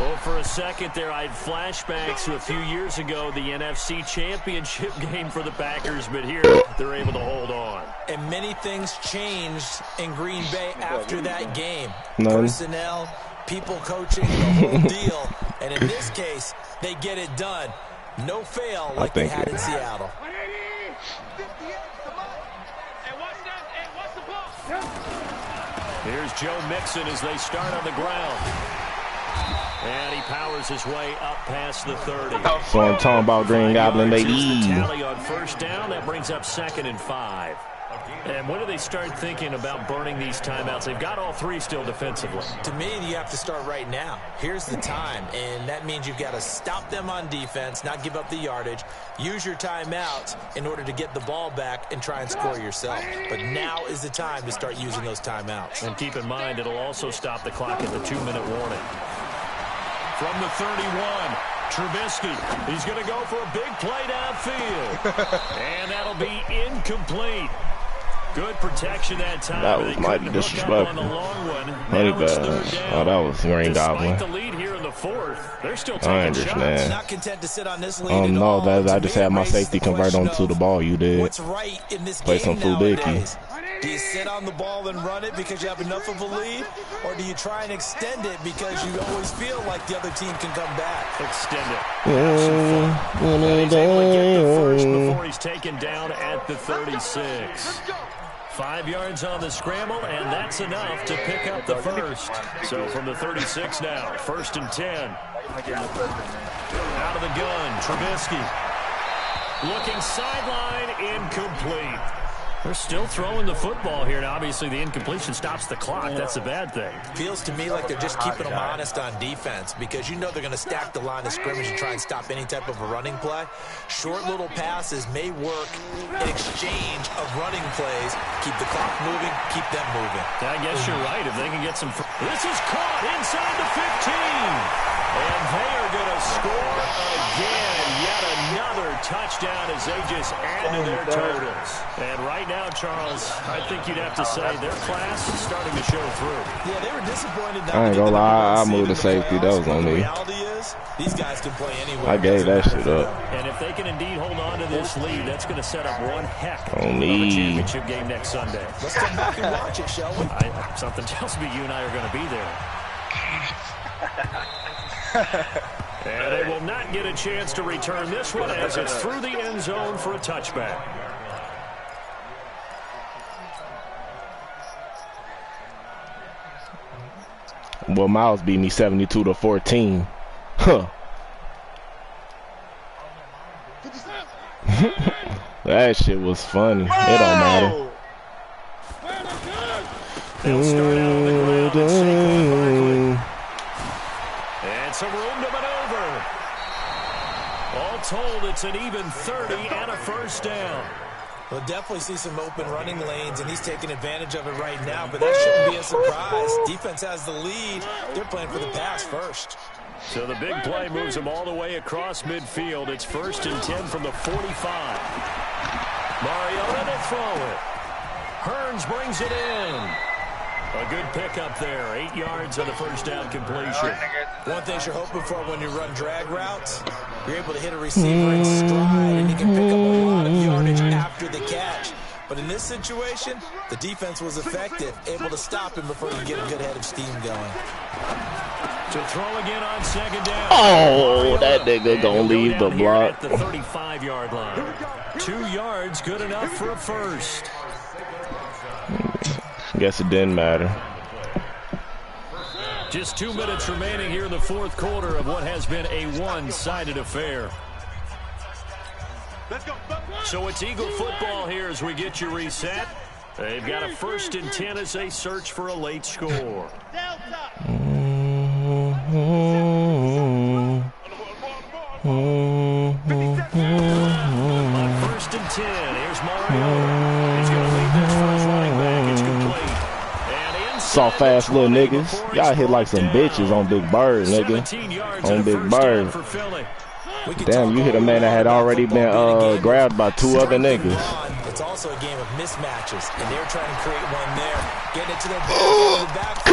Well, for a second there, I had flashbacks to a few years ago, the NFC Championship game for the Packers, but here they're able to hold on. And many things changed in Green Bay after that game. None. Personnel, people coaching, the whole deal. And in this case, they get it done. No fail like they had in Seattle. Here's Joe Mixon as they start on the ground. And he powers his way up past the 30. So I'm talking about Green Goblin, they the tally on 1st down. That brings up 2nd and 5. And when do they start thinking about burning these timeouts? They've got all 3 still defensively. To me, you have to start right now. Here's the time, and that means you've got to stop them on defense, not give up the yardage, use your timeouts in order to get the ball back and try and score yourself. But now is the time to start using those timeouts. And keep in mind, it'll also stop the clock at the 2-minute warning. From the 31, Trubisky. He's going to go for a big play downfield. And that'll be incomplete. Good protection that time. That was mighty disrespectful. Mighty bad. Oh, that was Green Goblin. The lead here in the 4th. They're still I taking understand. shots. Not content to sit on this lead Oh at no, all. that I To just me, had my it raises safety the convert question onto of the ball. You did. what's right in this Play game some Full nowadays? Do you sit on the ball and run it because you have enough of a lead? Or do you try and extend it because you always feel like the other team can come back? Extend it. He's able to get the first before he's taken down at the 36. 5 yards on the scramble, and that's enough to pick up the first. So from the 36 now, 1st and 10. Out of the gun, Trubisky. Looking sideline, incomplete. They're still throwing the football here, and obviously the incompletion stops the clock. That's a bad thing. Feels to me like they're just keeping them honest on defense because you know they're going to stack the line of scrimmage and try and stop any type of a running play. Short little passes may work in exchange of running plays. Keep the clock moving, keep them moving. I guess you're right. If they can get some... This is caught inside the 15. And they are going to score again. Yet another touchdown as they just add to their totals. And right now, Charles, I think you'd have to say their class is starting to show through. Yeah, they were disappointed. I ain't gonna lie, I moved the safety. That was on me. The reality is, these guys can play anywhere. I gave that shit up. And if they can indeed hold on to this lead, that's going to set up one heck of a On me. championship game next Sunday. Let's come back and watch it, shall we? Something tells me you and I are going to be there. And they will not get a chance to return this one as it's through the end zone for a touchback. Well, Miles beat me 72-14. Huh. That shit was funny. It don't matter. They'll start out on the ground and and some room to maneuver. All told, it's an even 30 and a first down. We'll definitely see some open running lanes, and he's taking advantage of it right now, but that shouldn't be a surprise. Defense has the lead. They're playing for the pass first. So the big play moves them all the way across midfield. It's 1st and 10 from the 45. Mariota to throw it. Hearns brings it in. A good pickup there. 8 yards on the first down completion. One thing you're hoping for when you run drag routes, you're able to hit a receiver in stride, and you can pick up a lot of yardage after the catch. But in this situation, the defense was effective, able to stop him before he could get a good head of steam going. To throw again on 2nd down. Oh, that nigga gonna leave the block. At the 35-yard line. 2 yards, good enough for a first. Guess it didn't matter. Just 2 minutes remaining here in the 4th quarter of what has been a one-sided affair. So it's Eagle football here as we get you reset. They've got a 1st and 10 as they search for a late score. On 1st and 10, here's Mariota. He's going to lead this for his running back. It's complete. And Soft ass little niggas. Y'all hit like some bitches on Big Bird, nigga. On Big Bird. Damn, you hit a man that had already been grabbed by 2 other niggas. It's also a game of mismatches, and they're trying to create one there. Getting it to their back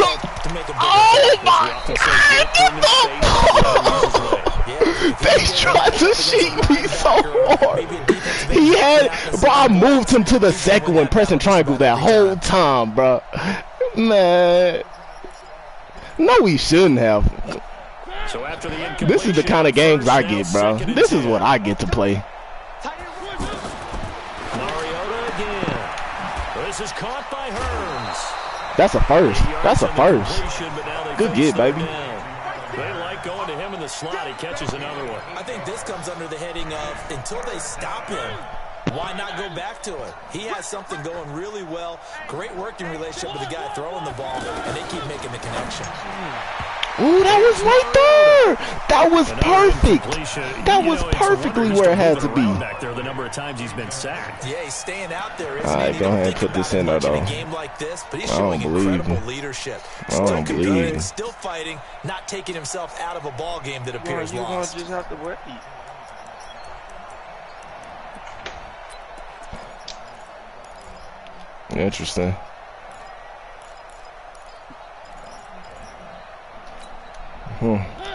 to make a big oh my God! They tried to sheet me so hard. He had, bro, I moved him to the second one, pressing triangle that whole time, bro. Man. No, he shouldn't have. So after the this is the kind of games I get, bro. This is what I get to play. Mariota again. This is caught by Hearns. That's a first. That's a first. Good get, baby. They like going to him in the slot. He catches another one. I think this comes under the heading of until they stop him, why not go back to it? He has something going really well. Great working relationship with the guy throwing the ball, and they keep making the connection. Ooh, that was right there. That was perfect. That was perfectly where it had to be. Back there, the number of times he's been sacked. Yeah, he's staying out there. All right, go ahead and put this in there, though. In a game like this, but he's showing incredible leadership. Still competing, still fighting, not taking himself out of a ball game that appears lost. You're gonna just have to wait. Interesting.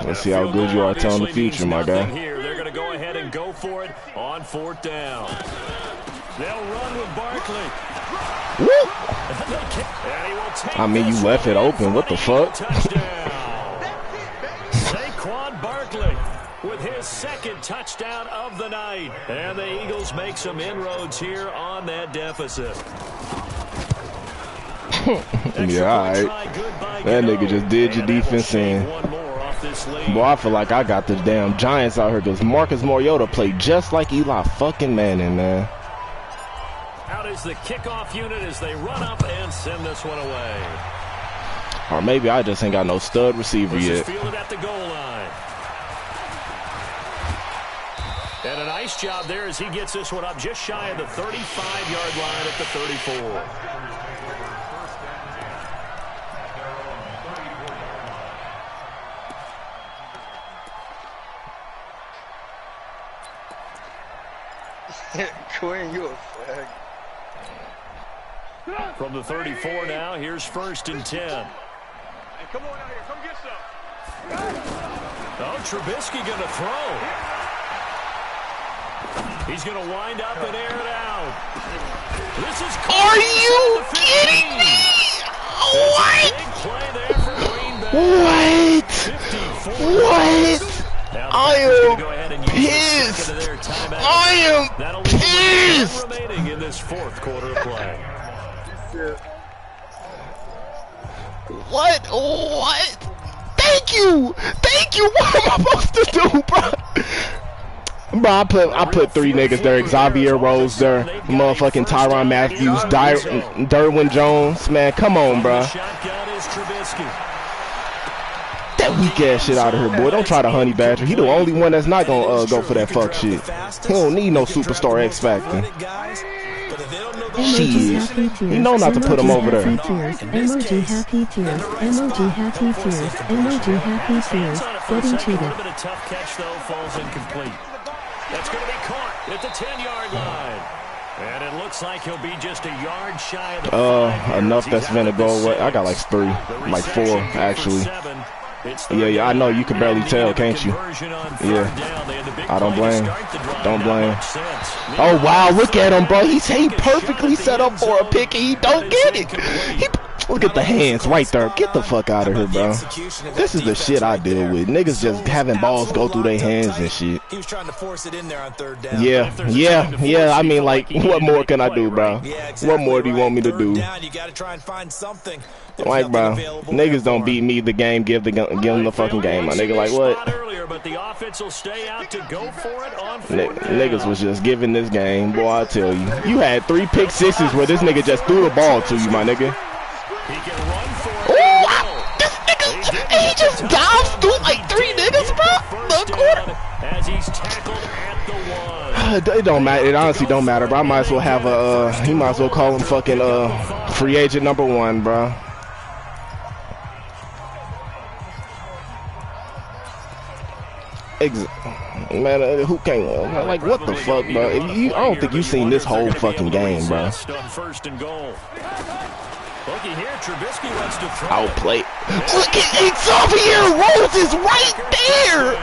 Let's see how good you are telling the future, my guy. Here. They're going to go ahead and go for it on 4th down. They'll run with Barkley. I mean, you left it open. What the fuck? Saquon Barkley with his 2nd touchdown of the night. And the Eagles make some inroads here on that deficit. Yeah, all right. That nigga just did your defense in. Boy, I feel like I got the damn Giants out here because Marcus Mariota played just like Eli fucking Manning, man. Out is Here's the kickoff unit as they run up and send this one away. Or maybe I just ain't got no stud receiver This is yet. fielded at the goal line. And a nice job there as he gets this one up just shy of the 35-yard line at the 34. Quinn, you a fag. From the 34 now, here's 1st and 10. Hey, come on out here. Come get some. Oh, Trubisky going to throw. He's going to wind up and air it out. This is Are you kidding me? What? big play there for Green Bay. What? 54. What? Now, I the Packers are gonna go am ahead and use the pissed. second of their timeout. I am That'll leave them with pissed. one remaining in this 4th quarter of play. What? What? Thank you. Thank you. What am I supposed to do, bro? Bro, I put 3 niggas there. Xavier Rose there. Motherfucking Tyrann Matthews. Derwin Jones. Man, come on, bro. Shotgun is Trubisky. That weak ass shit out of here, boy. Don't try to honey badger. He the only one that's not gonna go for that fuck shit. He don't need no superstar X Factor. Shit. You know not to put him over there. Emoji happy tears. Emoji happy tears. Emoji happy tears. Getting cheated. A little bit of tough catch though, falls incomplete. That's going to be caught at the 10-yard line. And it looks like he'll be just a yard shy of the 5 enough yards. that's gonna go away. I got like 3, like 4 actually. Yeah, I know you can barely tell, can't you? Yeah, I don't blame. Don't blame. Oh wow, look at him, bro. He perfectly set up for a pick and he don't get it. Look at the hands right there. Get the fuck out of here, bro. This is the shit I deal with. Niggas just having balls go through their hands and shit. He was trying to force it in there on 3rd down. Yeah. I mean, like, what more can I do, bro? What more do you want me to do? You got to try and find something. Like, bro, niggas don't beat me the game, give them the fucking game. My nigga, like, what? But the offense will stay out to go for it on Niggas was just giving this game, boy. I tell you, you had 3 pick sixes where this nigga just threw the ball to you, my nigga. He can run for it. This nigga, he just dives through like 3 niggas, bro. As he's tackled at the 1. It don't matter. It honestly don't matter, bro. I might as well have he might as well call him fucking free agent number 1, bro. Man, who can't? Like, what the fuck, bro? I don't think you seen this whole fucking game, bro. 1st and goal. Looky here, Trubisky wants to throw. Outplay. Look at Xavier Rose is right there.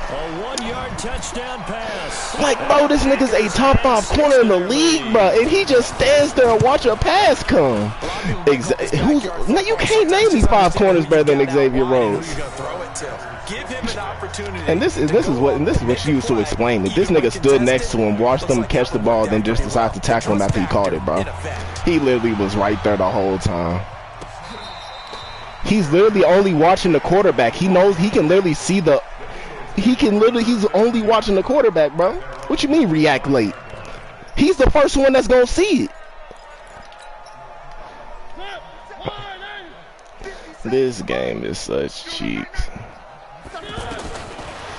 A 1-yard touchdown pass. Like, bro, this nigga's a top 5 corner in the league, bro, and he just stands there and watch a pass come. Now you can't name me 5 corners better than Xavier Rose. Give him an opportunity. And this is what you used to explain it. This nigga stood next to him, watched him catch the ball, then just decided to tackle him after he caught it, bro. He literally was right there the whole time. He's literally only watching the quarterback. He knows he can literally see the. He's only watching the quarterback, bro. What you mean react late? He's the first one that's gonna see it. This game is such cheeks.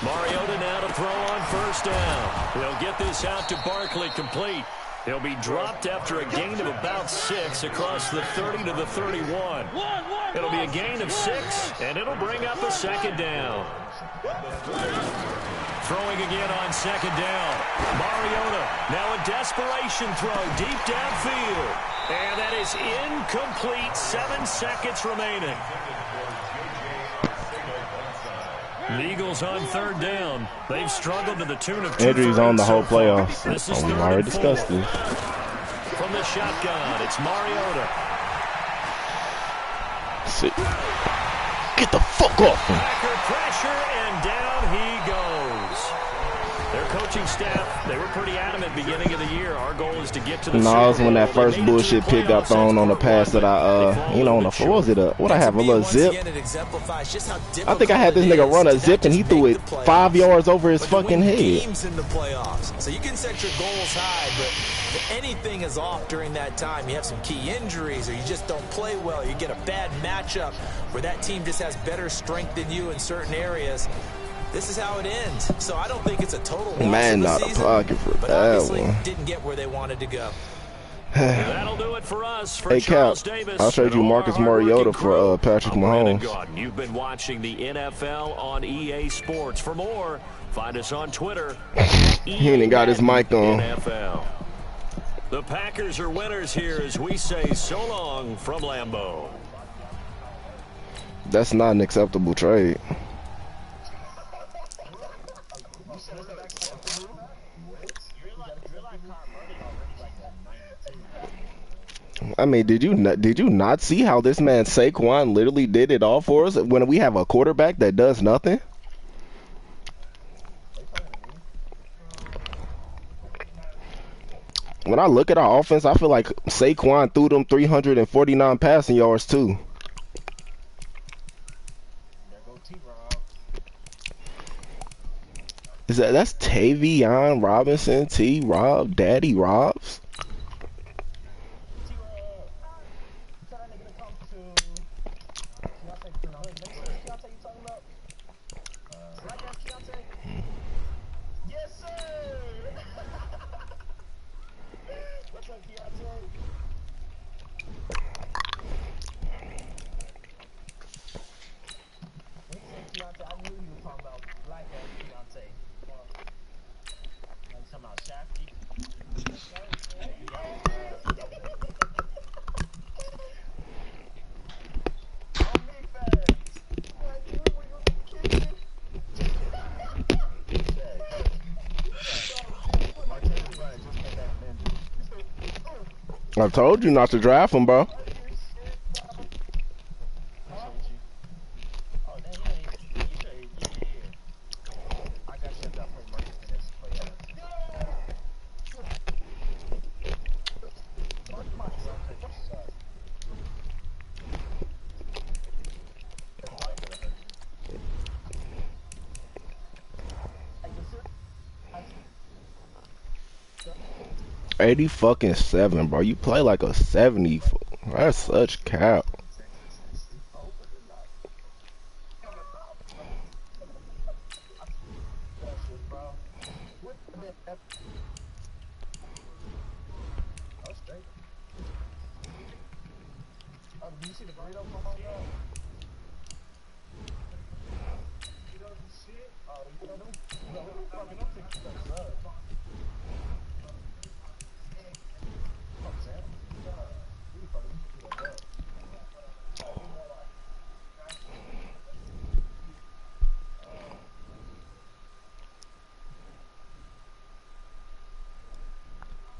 Mariota now to throw on 1st down. He'll get this out to Barkley, complete. He'll be dropped after a gain of about 6 across the 30 to the 31. It'll be a gain of 6, and it'll bring up a 2nd down. Throwing again on 2nd down. Mariota, now a desperation throw deep downfield. And that is incomplete. 7 seconds remaining. The Eagles on 3rd down. They've struggled to the tune of 2 Injuries on the whole playoffs. We already discussed this. From the shotgun, it's Mariota. See. Get the fuck off him. Backer pressure, and down he goes. Their coaching staff, they were pretty adamant beginning of the year. Our goal is to get to the No, it was when that first bullshit pick got thrown on the pass that I, on the, what was it? What I have, a little zip? I think I had this nigga run a zip and he threw it 5 yards over his fucking head. So you can set your goals high, but If anything is off during that time, you have some key injuries or you just don't play well, you get a bad matchup where that team just has better strength than you in certain areas, this is how it ends. So I don't think it's a total loss Man, of the not season, a pocket for but that obviously one. didn't get where they wanted to go. That'll do it for us. For Hey, Charles Cap, Davis, I'll trade you Marcus Mariota for Patrick Mahomes. You've been watching the NFL on EA Sports. For more, find us on Twitter. He ain't got his mic on. NFL. The Packers are winners here as we say so long from Lambeau. That's not an acceptable trade. I mean, did you not see how this man Saquon literally did it all for us when we have a quarterback that does nothing? When I look at our offense, I feel like Saquon threw them 349 passing yards too. That's Tavion Robinson, T. Rob, Daddy Robs? I told you not to draft him, bro. $80 bro. You play like a 70. That's such cap.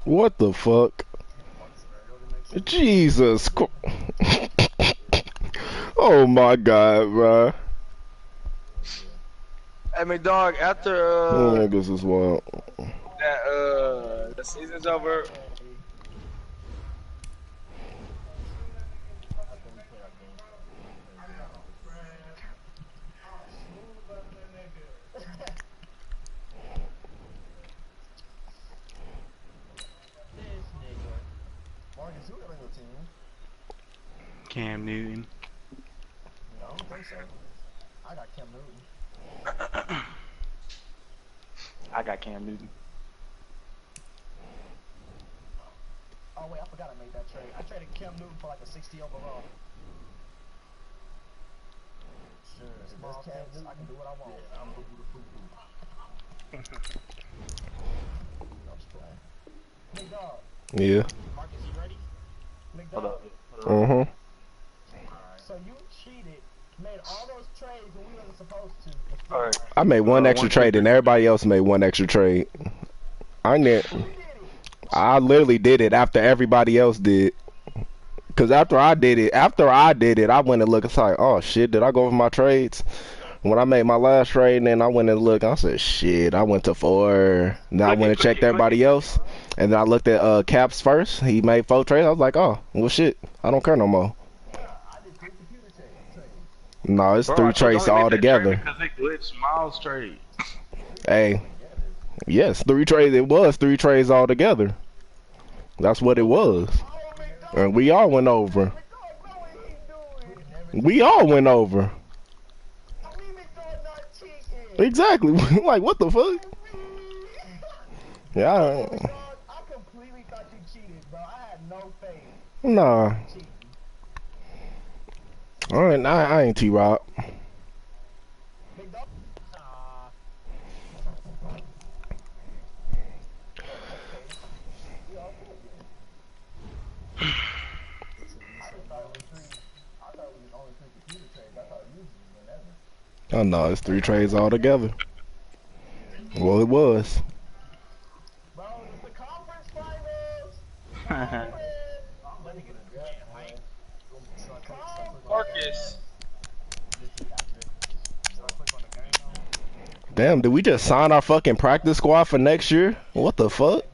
What the fuck? Jesus. Oh my god, bro. Hey, Mcdowg, after niggas is wild. that the season's over. Cam Newton. I don't think so. I got Cam Newton. I got Cam Newton. Oh wait, I forgot I made that trade. I traded Cam Newton for like a 60 overall. Sure, small Cam Newton, I can do what I want. Yeah, I'm gonna do the poo-poo. Mcdowg. Yeah. Marcus, you ready? Mcdowg. Hold up. So you cheated, made all those trades when we wasn't supposed to. Alright. I made one extra trade and everybody else made one extra trade. I literally did it after everybody else did. Cause after I did it, I went and looked. It's like, oh shit, did I go over my trades? When I made my last trade, and then I went and looked, I said, shit, I went to 4. Then I went and checked everybody else, and then I looked at Caps first. He made 4 trades. I was like, oh, well shit, I don't care no more. No, it's 3 trades all together. Because they glitched Miles' trade. Hey, yes, 3 trades. It was 3 trades all together. That's what it was. And we all went over. We all went over. Exactly. Like, what the fuck? Yeah. I completely thought you cheated, bro. I had no faith. Nah. Alright, I ain't T-Rob. Oh no, it's 3 trades altogether. Well, it was. Marcus. Damn, did we just sign our fucking practice squad for next year? What the fuck?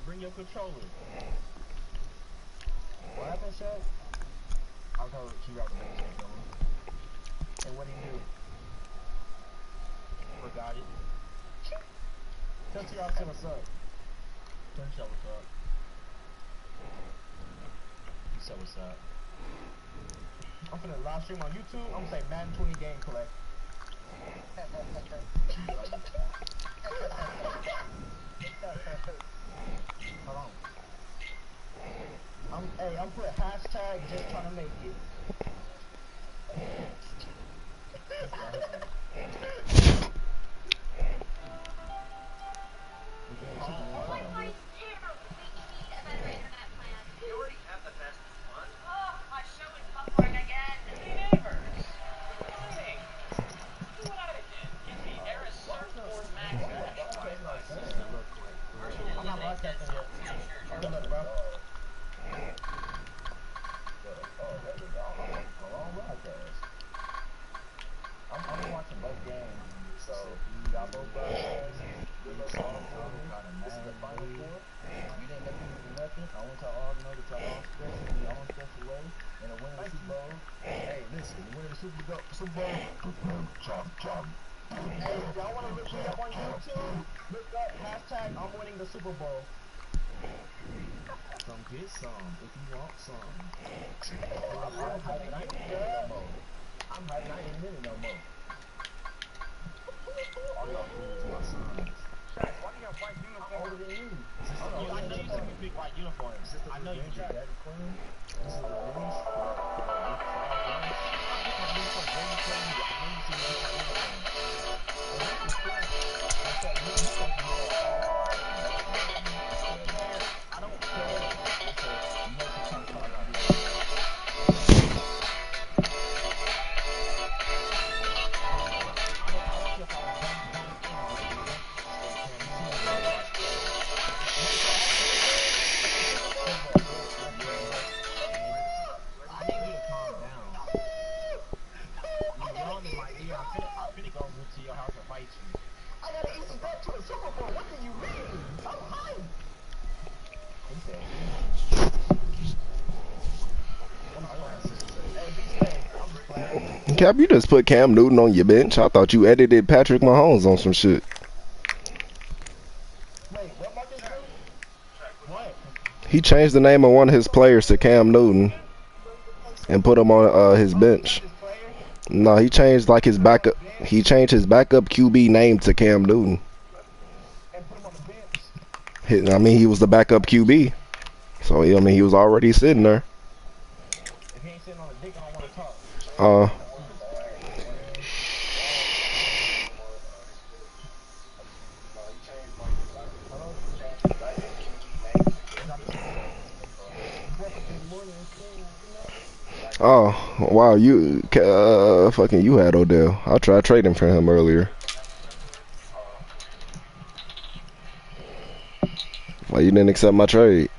Bring your controller. What happened, Shaq? I told you out the big controller. And what did he do? Forgot it. Tell T-Rob what's up. Tell T-Rob what's up. He said what's up. I'm finna live stream on YouTube. I'm gonna say Madden 20 game collect. Hold on. I'm putting hashtag just trying to make it. I'm not broadcasting yet. Good luck, bro. I'm watching both games, so y'all both broadcast. This is the final four. You didn't make me do nothing. I want y'all all to know that y'all all special in your own special way. And the winner of the Super Bowl. Hey, listen, the winner of the Super Bowl. Hey, if y'all want to look me up on YouTube, look up hashtag I'm winning the Super Bowl. Come get some if you want some. I'm hyping, I ain't in it no more. I'm hyping, I ain't in it no more. All y'all fools my sons. Why do you got white uniforms? I'm older than you. I know you said we pick white uniforms. I know you did. Daddy Queen. This is the release. I don't care. Cap, you just put Cam Newton on your bench. I thought you edited Patrick Mahomes on some shit. He changed the name of one of his players to Cam Newton and put him on his bench. No, he changed like his backup. He changed his backup QB name to Cam Newton. I mean, he was the backup QB, so I mean, he was already sitting there. Oh, wow, you fucking you had Odell. I tried trading for him earlier. Why you didn't accept my trade?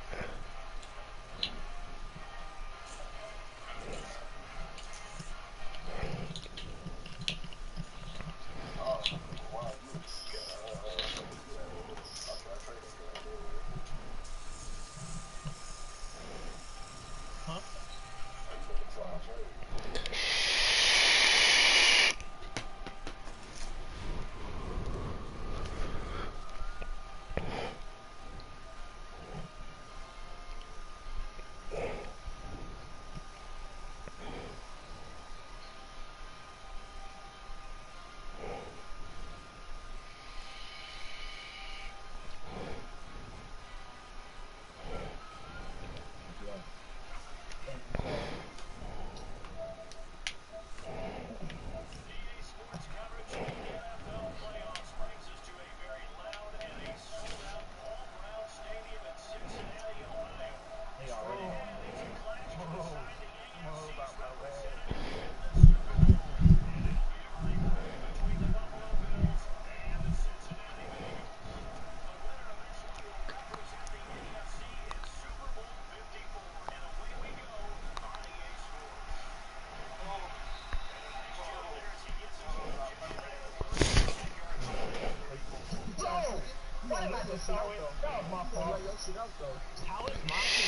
shit out though. That was my fault. Let your shit out though. How is my shit?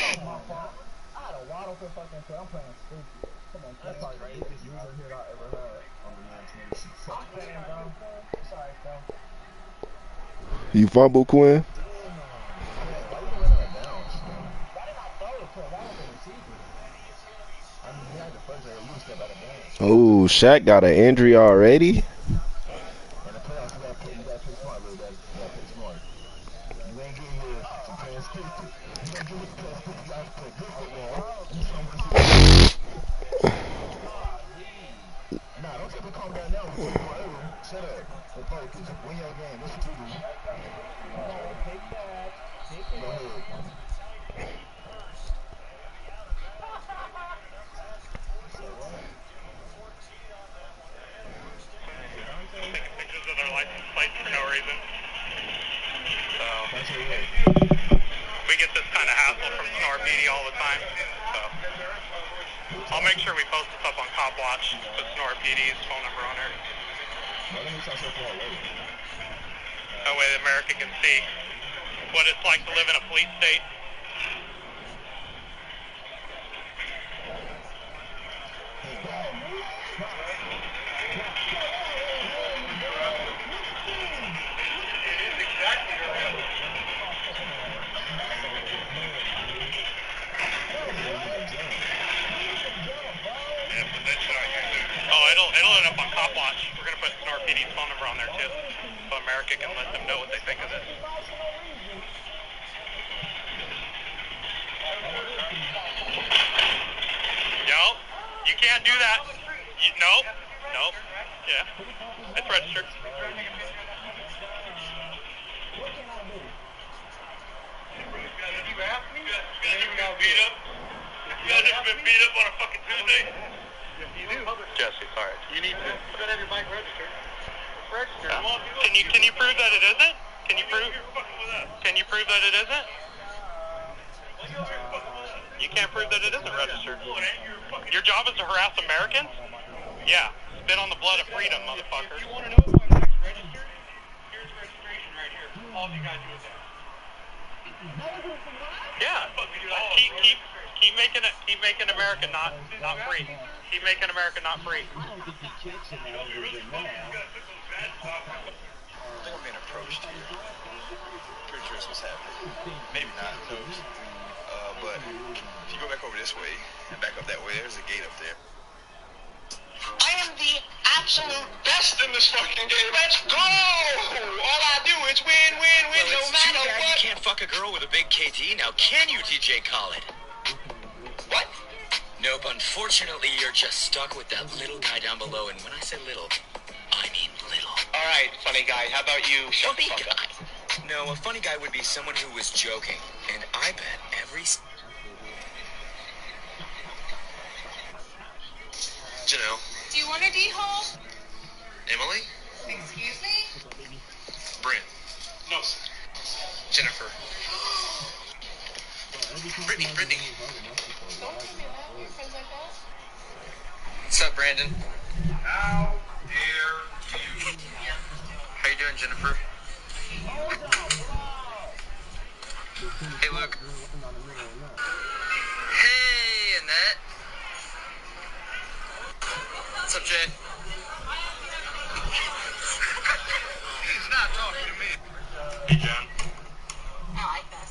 That was my fault. I had a wide open fucking play. I'm playing stupid. Come on, that's probably the biggest user hit I ever had on the last nation. I'm playing, bro. It's alright, though. You fumble, Quinn? Damn. Why you running out of bounds? Why did I throw it? Cause I was the receiver. I mean, he had the first area. You step out of bounds. Oh, Shaq got an injury already? In the playoffs, you gotta play smart, little daddy. You gotta play smart. You ain't getting here to play stupid. You ain't getting here to play stupid. You gotta play good football. Nah, don't tell me calm down now. Shut up. And focus. Win your game. That's what you do. Take that. Go ahead. Taking pictures of their license plates for no reason. So we get this kind of hassle from Snore PD all the time. So I'll make sure we post this up on Cop Watch. Put Snore PD's phone number on there. That way America can see what it's like to live in a police state. Oh, it'll end up on Cop Watch. We're gonna put Snore PD's phone number on there too, so America can let them know what they think of this. Yo, you can't do that. Nope. Yeah, it's registered. You guys ever been beat up on a fucking Tuesday? You do. Jesse, sorry. You need to. You gotta have your bike registered. Registered. Yeah. Can you prove that it isn't? Can you prove? Can you prove that it isn't? You can't prove that it isn't registered. Your job is to harass Americans? Yeah. Spit on the blood of freedom, motherfucker. You want to know if my bike's registered? Here's registration right here. All you guys do is that. Yeah. Keep making America not free. Keep making America not free. I don't think the kids in there are good now. I think I'm being approached here. Pretty sure that's what's happening. Maybe not, who knows? But if you go back over this way and back up that way, there's a gate up there. I am the absolute best in this fucking game. Let's go! All I do is win, no matter what. You can't fuck a girl with a big KD now, can you, DJ Khaled? What? Nope, unfortunately, you're just stuck with that little guy down below, and when I say little, I mean little. All right, funny guy, how about you shut the Funny fuck guy? up? No, a funny guy would be someone who was joking, and I bet every... Janelle. Do you want a D-hole? Emily? Excuse me? Brent. No, sir. Jennifer. Brittany. Don't tell me that. Your friends like that? What's up, Brandon? How dare you? How you doing, Jennifer? Hey, Luke. Hey, Annette. What's up, Jay? He's not talking to me. Hey, John. I like this.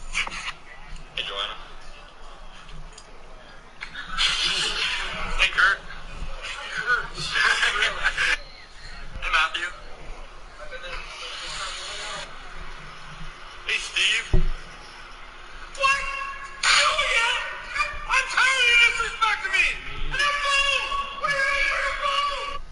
Hey, Joanna. Hey, Kurt. Hey, Matthew. Hey, Steve. What? Oh, yeah? I'm tired of you disrespecting me. And I'm phone. Where is your phone?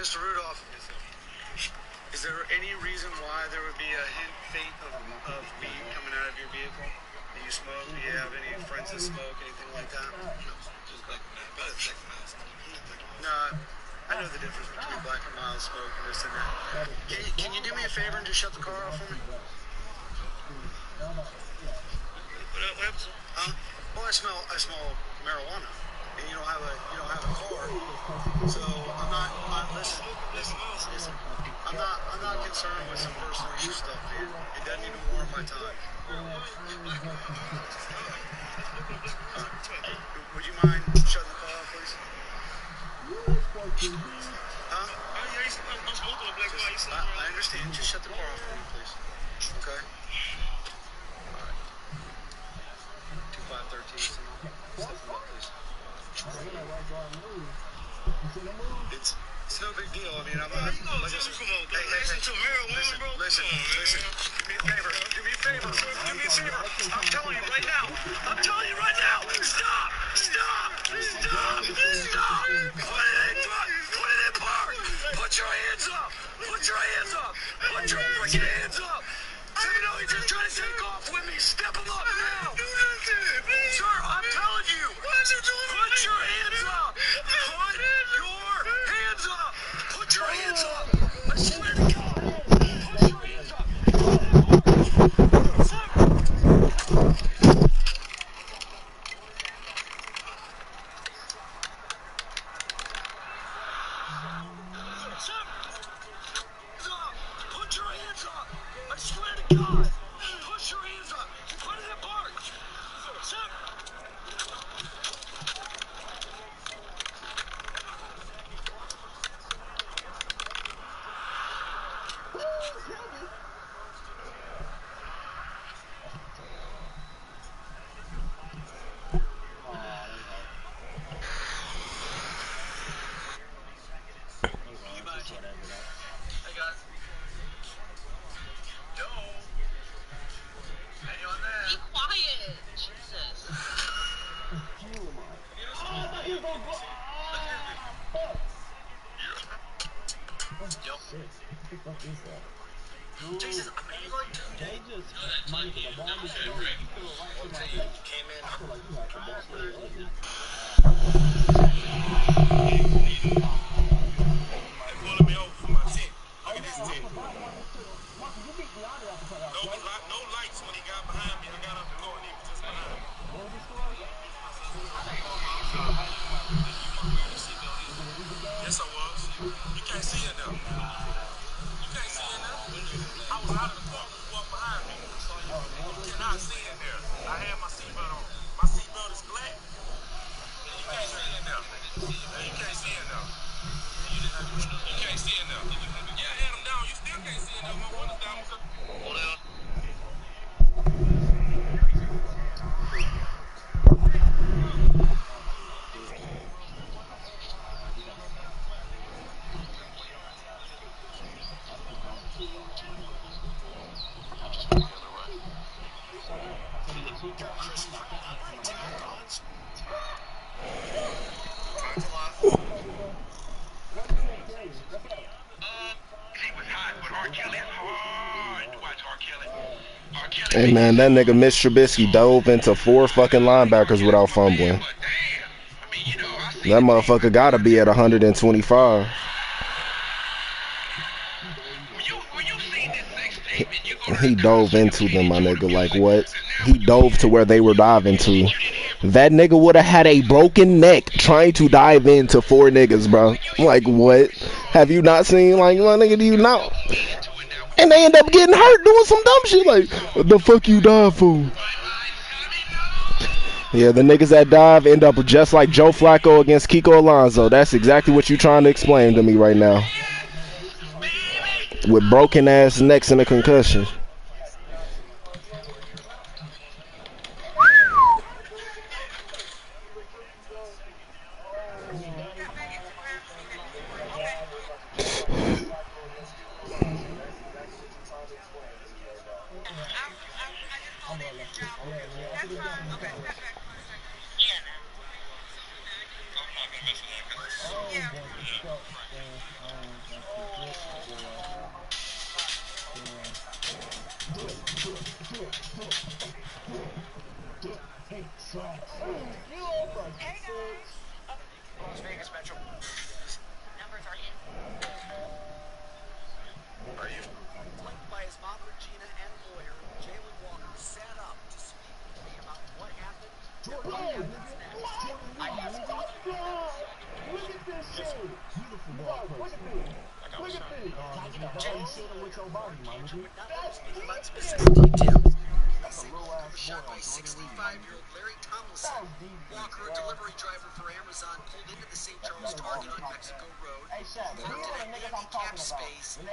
Mr. Rudolph, is there any reason why there would be a faint of weed coming out of your vehicle? Do you smoke? Do you have any friends that smoke? Anything like that? No, I know the difference between black and mild smoke and this and that. Can you do me a favor and just shut the car off for me? What happens? Huh? Well, I smell marijuana, and you don't have a car. So I'm not. Listen. I'm not concerned with some personal use stuff, man. It doesn't even warrant my time. Would you mind shutting the car off, please? Huh? I understand. Just shut the car off for me, please. Okay? Alright. 2513. Step them up, please. It's no big deal. I mean, I'm not. Like I said, hey, listen. Do me a favor. I'm telling you right now. Stop. Put it in park. Put your hands up. Put your freaking hands up. Even though he's just trying to take off with me, step him up now. Sir, I'm telling you. Put your hands up. Put your hands up. I swear to God. Put your hands up. Put your hands up. I swear to God. Put your hands up. Put it in park. Jesus, I mean, like, they just money for the ball. Came in. They pulling me over for my tent. Look at this tent. No lights when he got behind me. I got up to go and he was just behind me. Yes, I was. You can't see it now. I was out of the car when you walked behind me. You cannot see in there. I had my seatbelt on. My seatbelt is black. And you can't see in there. You can't see in there. You can't see in there. Yeah, I had them down. You still can't see in there. My windows down. Hold on. Hey man, that nigga Mitch Trubisky dove into 4 fucking linebackers without fumbling. That motherfucker gotta be at 125. He dove into them, my nigga. Like what? He dove to where they were diving to. That nigga would have had a broken neck trying to dive into 4 niggas, bro. Like what? Have you not seen? Like, my nigga, do you not? And they end up getting hurt doing some dumb shit. Like, what the fuck you dive for? Yeah, the niggas that dive end up just like Joe Flacco against Kiko Alonso. That's exactly what you trying to explain to me right now. With broken ass necks and a concussion. Beautiful ball placement. Look at this. You should have with your body, my nigga. That's a little ass boy Shot on by Jordan Reed. 65-year-old Larry Tomlinson. Walker, a delivery driver for Amazon, pulled into the St. Charles Target on Mexico Road, parked in a handicapped space, and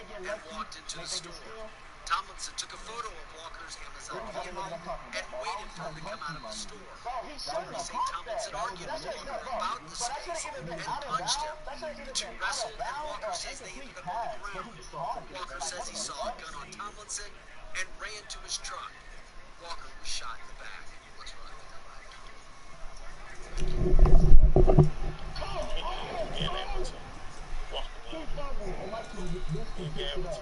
walked into the store. Tomlinson took a photo of Walker's Amazon vehicle and waited for him to come out of the store. Authorities say Tomlinson argued with Walker about the space and punched him. The two wrestled, and Walker says they ended up on the ground. Walker says he saw a gun on Tomlinson and ran to his truck. Walker was shot in the back. Let's run with that live. Being able to walk being able to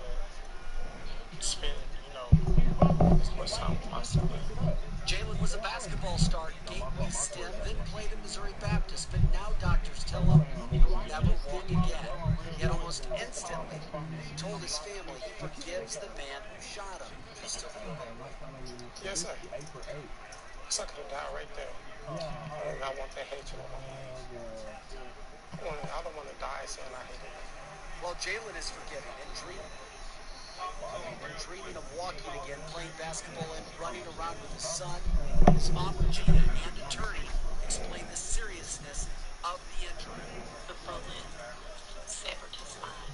spend, as much time as possible. Jalen was a basketball star at Gateway STEM, then played at Missouri Baptist, but now doctors tell him he'll never walk again. Yet almost instantly, he told his family he forgives the man who shot him. He still feel that way. Yes, sir. I could have died right there. And I want that hatred on my hands. I don't want to die saying I hate him. While Jalen is forgiving and dreaming of walking again, playing basketball and running around with his son, his mom Regina and attorney explain the seriousness of the injury. The bullet severed his spine.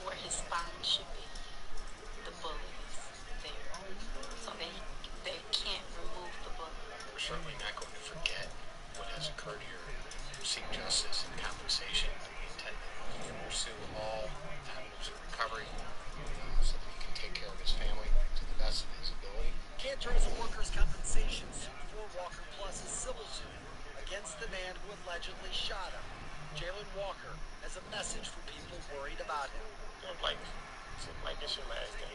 Where his spine should be, the bullet is there. So they can't remove the bullet. We're certainly not going to forget what has occurred here. Seek justice and compensation. We intend to pursue all avenues of recovery so that he can take care of his family to the best of his ability. Cantor has a workers' compensation suit for Walker plus a civil suit against the man who allegedly shot him. Jalen Walker has a message for people worried about him. It's your last day.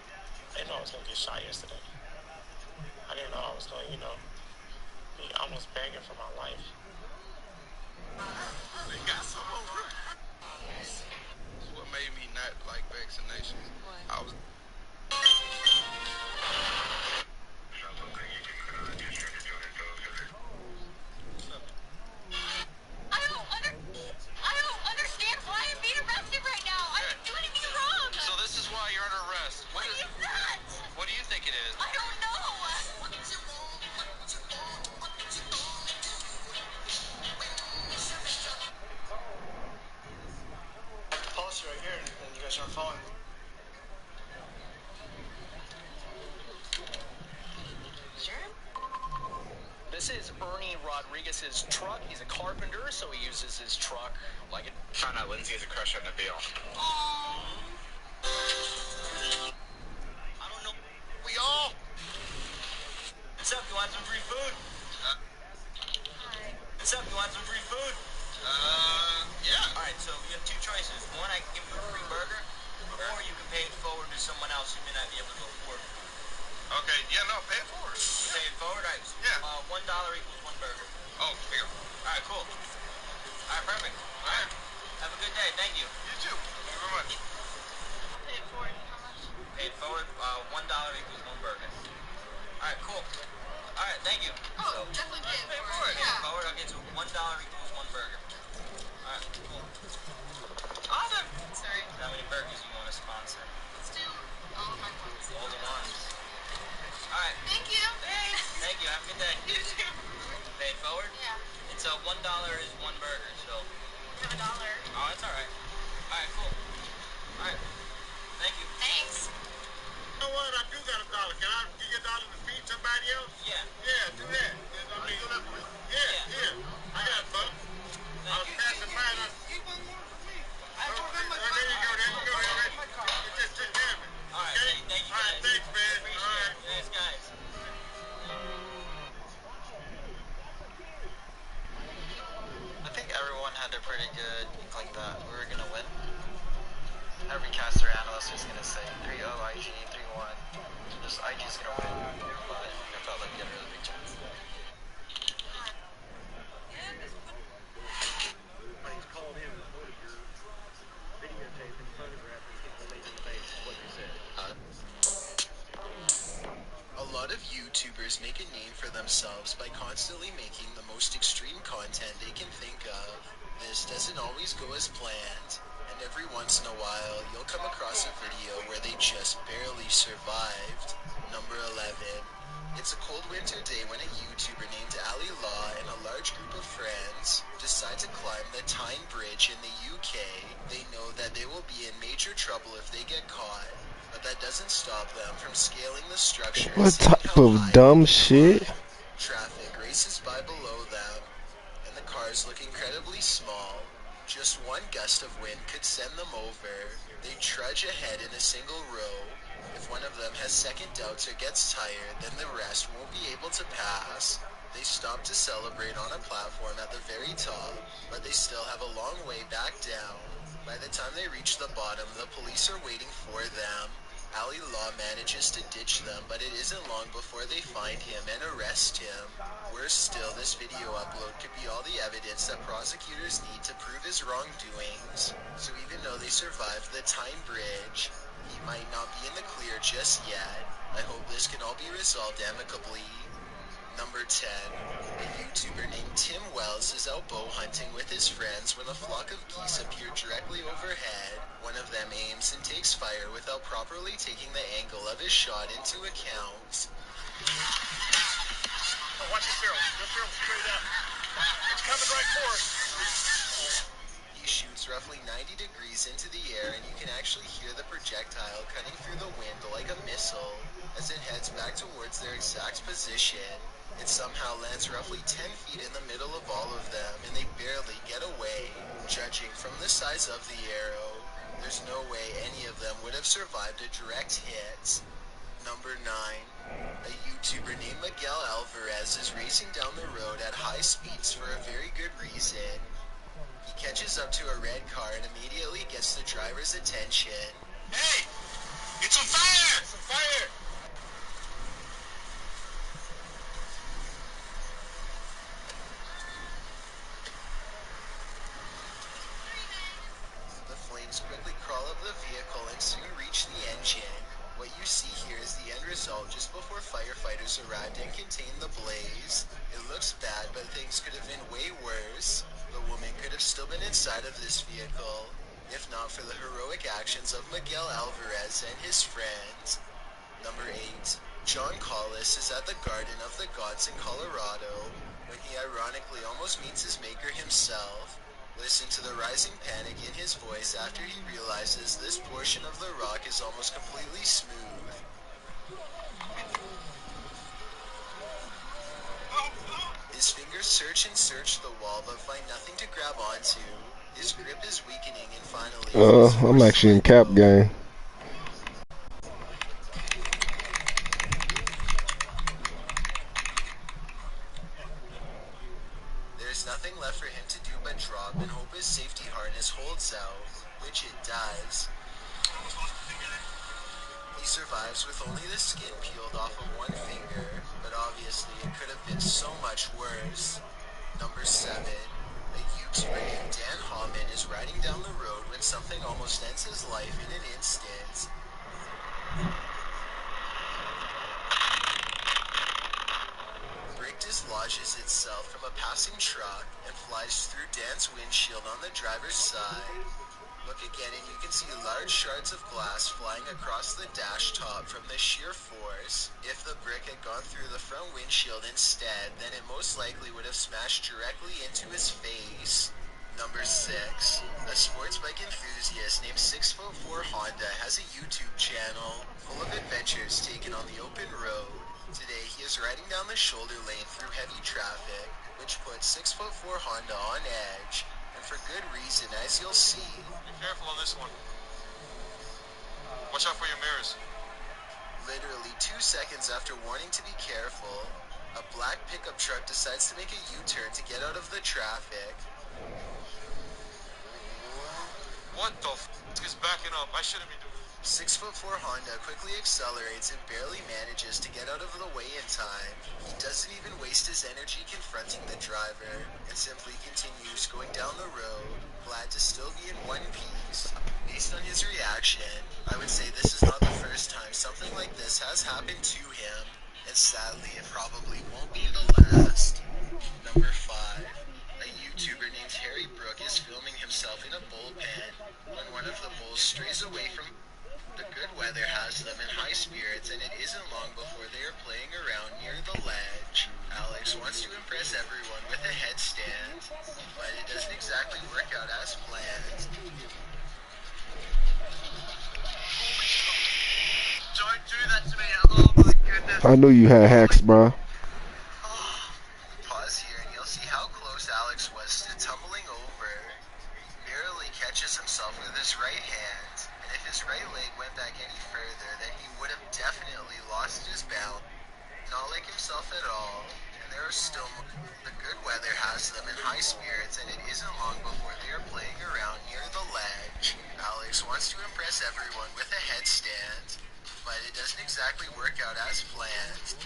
I didn't know I was going to get shot yesterday. I didn't know I was going to, be almost begging for my life. They got some over it. That's what made me not like vaccinations. I was... I don't understand why I'm being arrested right now. I didn't do anything wrong. So this is why you're under arrest. What is that? What do you think it is? I don't know. Policy right here, and you guys aren't following. This is Ernie Rodriguez's truck. He's a carpenter, so he uses his truck like it. Found out Lindsay has a crush on Nabil. I don't know. We all. What's up? You want some free food? What's up? You want some free food? Yeah. All right. So you have two choices. One, I can give you a free burger, or you can pay it forward to someone else who may not be able to afford food. Okay, yeah, no, pay it forward. Pay it forward? All right. Yeah. $1 equals one burger. Oh, here. All right, cool. All right, perfect. All right. Have a good day. Thank you. You too. Thank you very much. Pay it forward. How much? Pay it forward. $1 equals one burger. All right, cool. All right, thank you. Oh, definitely pay it forward. Pay it forward. I'll get to $1 equals one burger. All right, cool. Awesome. Sorry. How many burgers do you want to sponsor? Let's do all of my points. All the ones. All right. Thank you. Thanks. Thank you. Have a good day. You too. Pay it forward? Yeah. It's $1 is one burger, so. You have $1. Oh, that's all right. All right, cool. All right. Thank you. Thanks. You know what? I do got $1. Can I give you $1 to feed somebody else? Yeah. Yeah, do that. Yeah. I got it, bud. I was passing by and there you go. Just damn it. All right. Okay? Thank you. All right, thanks, man. Appreciate All right. it. Thanks, guys. I think everyone had a pretty good like that. We were gonna win. Every caster analyst was gonna say 3-0 IG, 3-1. Just IG's gonna win, but I felt like we had a really big chance. Somebody's called in and recorded your videotape and photograph and people leaving the base. What you said. A lot of YouTubers make a name for themselves by constantly making the most extreme content they can think of. This doesn't always go as planned, and every once in a while you'll come across a video where they just barely survived. Number 11. It's a cold winter day when a YouTuber named Ali Law and a large group of friends decide to climb the Tyne Bridge in the UK. They know that they will be in major trouble if they get caught, but that doesn't stop them from scaling the structure and What seeing type how of high dumb they can shit? climb. Traffic races by below them, and the cars look incredibly small. Just one gust of wind could send them over. They trudge ahead in a single row. If one of them has second doubts or gets tired, then the rest won't be able to pass. They stop to celebrate on a platform at the very top, but they still have a long way back down. By the time they reach the bottom, the police are waiting for them. Ali Law manages to ditch them, but it isn't long before they find him and arrest him. Worse still, this video upload could be all the evidence that prosecutors need to prove his wrongdoings. So even though they survived the Tyne Bridge, he might not be in the clear just yet. I hope this can all be resolved amicably. Number 10. A YouTuber named Tim Wells is out bow hunting with his friends when a flock of geese appear directly overhead. One of them aims and takes fire without properly taking the angle of his shot into account. Oh, watch this barrel. This barrel straight up. It's coming right for us. He shoots roughly 90 degrees into the air, and you can actually hear the projectile cutting through the wind like a missile as it heads back towards their exact position. It somehow lands roughly 10 feet in the middle of all of them, and they barely get away. Judging from the size of the arrow, there's no way any of them would have survived a direct hit. Number 9. A YouTuber named Miguel Alvarez is racing down the road at high speeds for a very good reason. He catches up to a red car and immediately gets the driver's attention. Hey! It's on fire! It's on fire! The flames quickly crawl up the vehicle and soon reach the engine. What you see here is the end result just before firefighters arrived and contained the blaze. It looks bad, but things could have been way worse. The woman could have still been inside of this vehicle, if not for the heroic actions of Miguel Alvarez and his friends. Number 8. John Collis is at the Garden of the Gods in Colorado when he ironically almost meets his maker himself. Listen to the rising panic in his voice after he realizes this portion of the rock is almost completely smooth. His fingers search and search the wall but find nothing to grab onto. His grip is weakening and finally... I'm actually in cap game. There's nothing left for him to do but drop and hope his safety harness holds out, which it does. He survives with only the skin peeled off of one finger, but obviously it could have been so much worse. Number 7. A YouTuber named Dan Hallman is riding down the road when something almost ends his life in an instant. Brick dislodges itself from a passing truck and flies through Dan's windshield on the driver's side. Look again and you can see large shards of glass flying across the dash top from the sheer force. If the brick had gone through the front windshield instead, then it most likely would have smashed directly into his face. Number 6. A sports bike enthusiast named 6'4" Honda has a YouTube channel full of adventures taken on the open road. Today he is riding down the shoulder lane through heavy traffic, which puts 6'4" Honda on edge. And for good reason, as you'll see. Be careful on this one. Watch out for your mirrors. Literally 2 seconds after warning to be careful, a black pickup truck decides to make a U-turn to get out of the traffic. What the f*** is backing up? I shouldn't be doing it. 6'4" Honda quickly accelerates and barely manages to get out of the way in time. He doesn't even waste his energy confronting the driver and simply continues going down the road, glad to still be in one piece. Based on his reaction, I would say this is not the first time something like this has happened to him, and sadly it probably won't be the last. Number 5. A YouTuber named Terry Brook is filming himself in a bullpen when one of the bulls strays away from. The good weather has them in high spirits, and it isn't long before they are playing around near the ledge. Alex wants to impress everyone with a headstand, but it doesn't exactly work out as planned. Don't do that to me. Oh my goodness. I knew you had hacks, bro. Pause here and you'll see how close Alex was to tumbling over. Barely catches himself with his right hand, and if his right leg went back any further, then he would have definitely lost his balance. Not like himself at all, and there are still the good weather has them in high spirits, and it isn't long before they are playing around near the ledge. Alex wants to impress everyone with a headstand, but it doesn't exactly work out as planned.